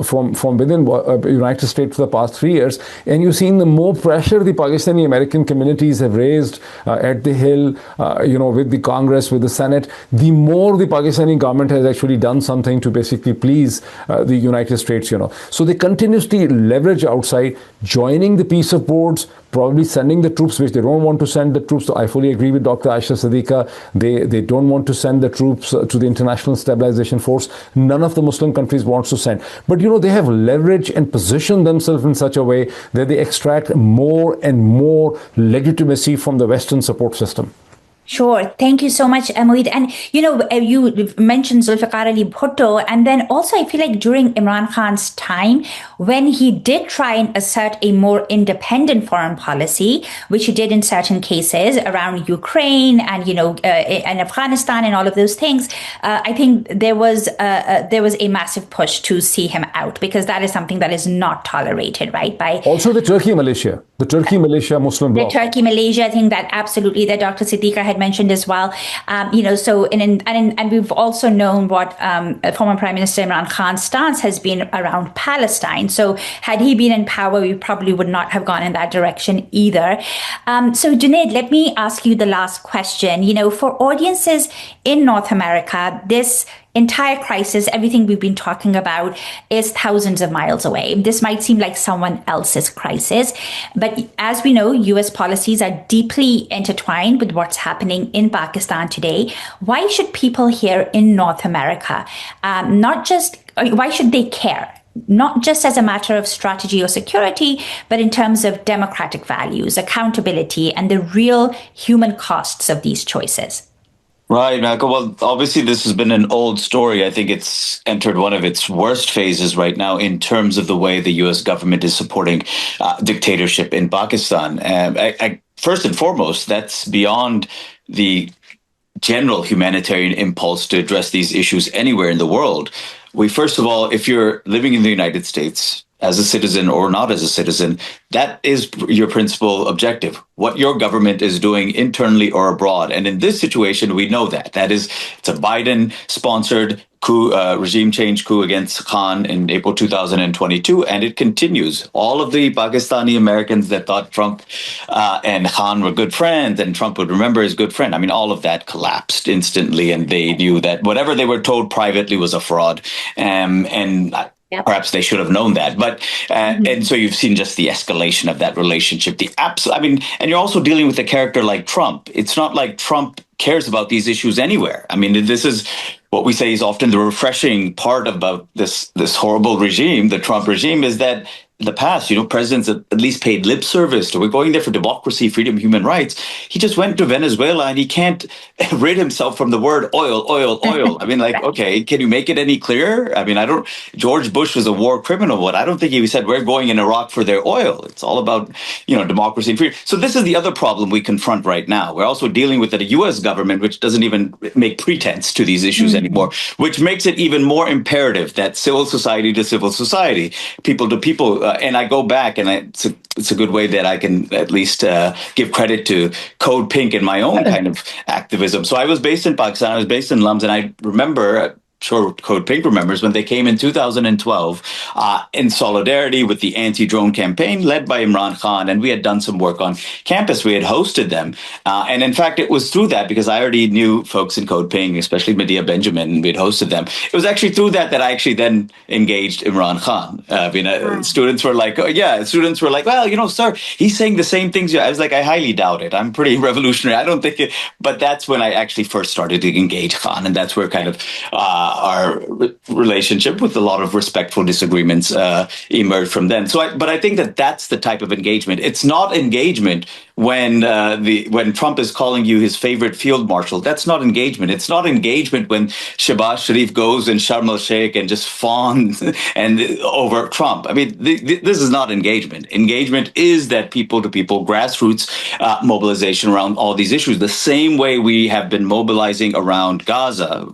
within United States for the past 3 years, and you've seen the more pressure the Pakistani American communities have raised at the Hill, with the Congress, with the Senate, the more the Pakistani government has actually done something to basically please the United States. So they continuously leverage outside, joining the peace of boards, probably sending the troops, which they don't want to send the troops. So I fully agree with Dr. Aisha Siddiqa. They don't want to send the troops to the International Stabilization Force. None of the Muslim countries wants to send. But they have leveraged and positioned themselves in such a way that they extract more and more legitimacy from the Western support system. Sure. Thank you so much, Moeed. And, you mentioned Zulfikar Ali Bhutto. And then also, I feel like during Imran Khan's time, when he did try and assert a more independent foreign policy, which he did in certain cases around Ukraine and, and Afghanistan and all of those things, I think there was a massive push to see him out, because that is something that is not tolerated, right? By also the Turkey militia Muslim bloc. The Turkey Malaysia thing that absolutely that Dr. Siddiqa had mentioned as well. So and we've also known what former Prime Minister Imran Khan's stance has been around Palestine. So had he been in power, we probably would not have gone in that direction either. So Junaid, let me ask you the last question. For audiences in North America, this entire crisis, everything we've been talking about, is thousands of miles away. This might seem like someone else's crisis, but as we know, US policies are deeply intertwined with what's happening in Pakistan today. Why should people here in North America, why should they care? Not just as a matter of strategy or security, but in terms of democratic values, accountability, and the real human costs of these choices. Right, Malcolm. Well, obviously, this has been an old story. I think it's entered one of its worst phases right now in terms of the way the U.S. government is supporting dictatorship in Pakistan. First and foremost, that's beyond the general humanitarian impulse to address these issues anywhere in the world. First of all, if you're living in the United States, as a citizen or not as a citizen, that is your principal objective, what your government is doing internally or abroad. And in this situation, we know that. It's a Biden-sponsored coup, regime change coup against Khan in April 2022, and it continues. All of the Pakistani Americans that thought Trump and Khan were good friends and Trump would remember his good friend, all of that collapsed instantly, and they knew that whatever they were told privately was a fraud. Perhaps they should have known that, but and so you've seen just the escalation of that relationship. And you're also dealing with a character like Trump. It's not like Trump cares about these issues anywhere. This is what we say is often the refreshing part about this horrible regime, the Trump regime, is that the past, presidents at least paid lip service to we're going there for democracy, freedom, human rights. He just went to Venezuela and he can't rid himself from the word oil, oil, oil. I mean, okay, can you make it any clearer? I mean, George Bush was a war criminal, but I don't think he said we're going in Iraq for their oil. It's all about, democracy and freedom. So this is the other problem we confront right now. We're also dealing with a U.S. government which doesn't even make pretense to these issues anymore, which makes it even more imperative that civil society to civil society, people to people, and I go back, and it's a good way that I can at least give credit to Code Pink and my own kind of activism. So I was based in Pakistan, I was based in Lums, and I remember, sure Code Pink remembers, when they came in 2012 in solidarity with the anti-drone campaign led by Imran Khan, and we had done some work on campus. We had hosted them. And in fact, it was through that, because I already knew folks in Code Pink, especially Medea Benjamin, we had hosted them. It was actually through that I actually then engaged Imran Khan. Students were like, well, sir, he's saying the same things. I was like, I highly doubt it. I'm pretty revolutionary. I don't think it. But that's when I actually first started to engage Khan. And that's where kind of our relationship with a lot of respectful disagreements emerged from then. But I think that's the type of engagement. It's not engagement when Trump is calling you his favorite field marshal. That's not engagement. It's not engagement when Shehbaz Sharif goes in Sharm el Sheikh and just fawns and over Trump. I mean, this is not engagement. Engagement is that people-to-people grassroots mobilization around all these issues. The same way we have been mobilizing around Gaza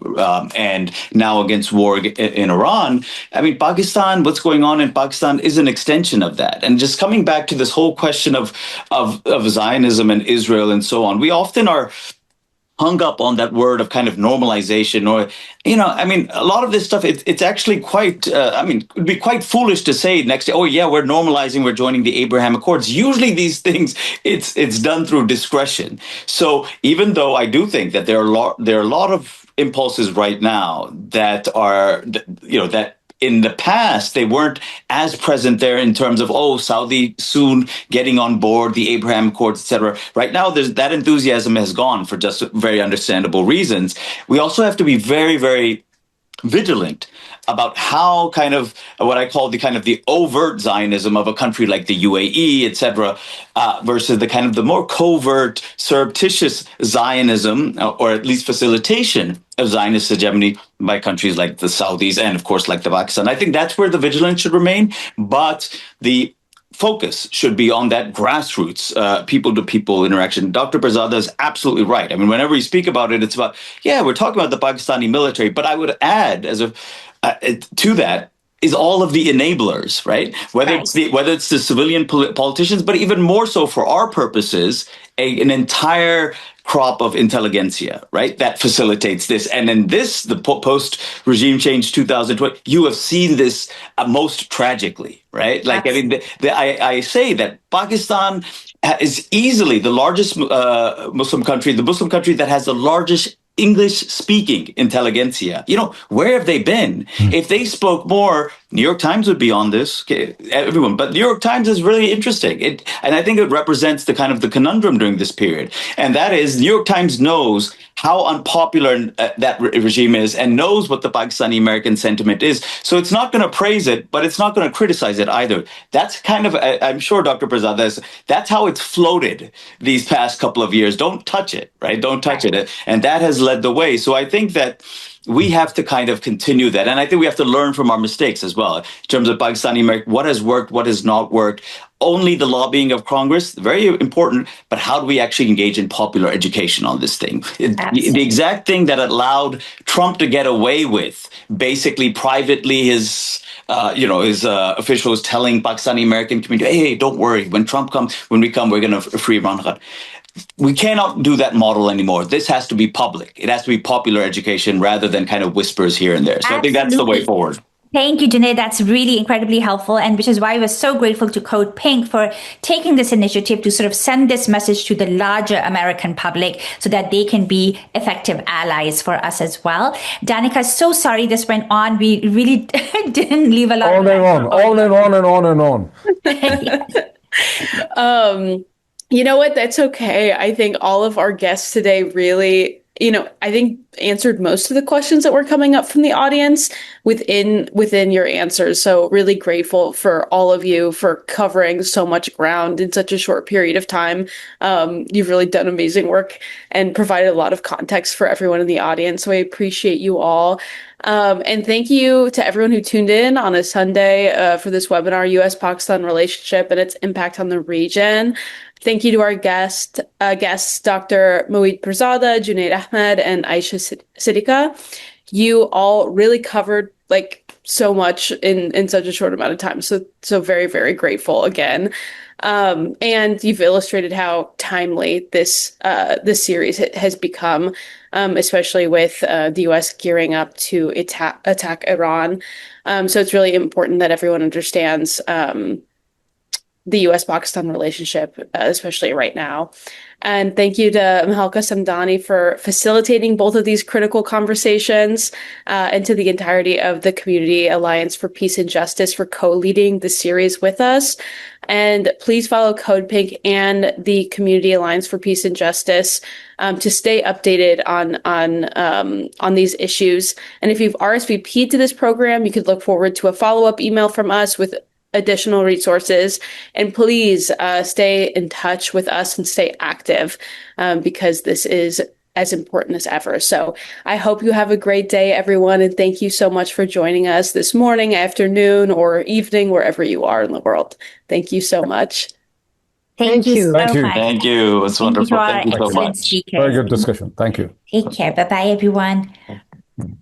and now against war in Iran. I mean, Pakistan, what's going on in Pakistan is an extension of that. And just coming back to this whole question of Zionism and Israel and so on, we often are hung up on that word of kind of normalization, or, a lot of this stuff, it's actually quite, it would be quite foolish to say next day, oh yeah, we're normalizing, we're joining the Abraham Accords. Usually these things, it's done through discretion. So even though I do think that there are a lot of impulses right now that are, that in the past, they weren't as present there in terms of, Saudi soon getting on board the Abraham Accords, et cetera. Right now, that enthusiasm has gone for just very understandable reasons. We also have to be very, very vigilant about how kind of what I call the overt Zionism of a country like the UAE, et cetera, versus the kind of the more covert, surreptitious Zionism, or at least facilitation of Zionist hegemony by countries like the Saudis and, of course, like the Pakistan. I think that's where the vigilance should remain, but the focus should be on that grassroots, people-to-people interaction. Dr. Pirzada is absolutely right. I mean, whenever you speak about it, it's about, we're talking about the Pakistani military, but I would add to that is all of the enablers, right? Whether it's the civilian politicians, but even more so for our purposes, an entire crop of intelligentsia, right? That facilitates this. And in the post-regime change 2020, you have seen this most tragically, right? Like, I say that Pakistan is easily the largest Muslim country, the Muslim country that has the largest English-speaking intelligentsia. Where have they been? If they spoke more, New York Times would be on this, everyone. But New York Times is really interesting. And I think it represents the kind of the conundrum during this period. And that is, New York Times knows how unpopular that regime is and knows what the Pakistani American sentiment is. So it's not going to praise it, but it's not going to criticize it either. That's kind of, I'm sure Dr. Pirzada, that's how it's floated these past couple of years. Don't touch it, right? Don't touch it. And that has led the way. So I think that we have to kind of continue that. And I think we have to learn from our mistakes as well in terms of Pakistani American, what has worked, what has not worked. Only the lobbying of Congress, very important, but how do we actually engage in popular education on this thing? The exact thing that allowed Trump to get away with, basically privately his officials telling Pakistani American community, hey, don't worry, when we come, we're going to free Imran Khan. We cannot do that model anymore. This has to be public. It has to be popular education rather than kind of whispers here and there. So I think that's the way forward. Thank you, Junaid. That's really incredibly helpful, and which is why we're so grateful to Code Pink for taking this initiative to sort of send this message to the larger American public so that they can be effective allies for us as well. Danica, so sorry this went on. We really didn't leave a lot all and on. You know what? That's okay. I think all of our guests today really I think answered most of the questions that were coming up from the audience within your answers. So really grateful for all of you for covering so much ground in such a short period of time. You've really done amazing work and provided a lot of context for everyone in the audience. So I appreciate you all. And thank you to everyone who tuned in on a Sunday for this webinar, U.S.-Pakistan relationship and its impact on the region. Thank you to our guests, Dr. Moeed Pirzada, Junaid Ahmed, and Aisha Siddiqa. You all really covered so much in such a short amount of time. So very, very grateful again. And you've illustrated how timely this series has become, especially with the U.S. gearing up to attack Iran. So it's really important that everyone understands the U.S.-Pakistan relationship, especially right now. And thank you to Mehalka Samdani for facilitating both of these critical conversations, and to the entirety of the Community Alliance for Peace and Justice for co-leading the series with us. And please follow Code Pink and the Community Alliance for Peace and Justice to stay updated on these issues. And if you've RSVP'd to this program, you could look forward to a follow-up email from us with additional resources. And please stay in touch with us and stay active, because this is as important as ever. So I hope you have a great day, everyone. And thank you so much for joining us this morning, afternoon, or evening, wherever you are in the world. Thank you so much. Thank you so Thank you. much. Thank you. It's wonderful. Thank you so Excellent much. speakers. Very good discussion. Thank you. Take care. Bye-bye, everyone.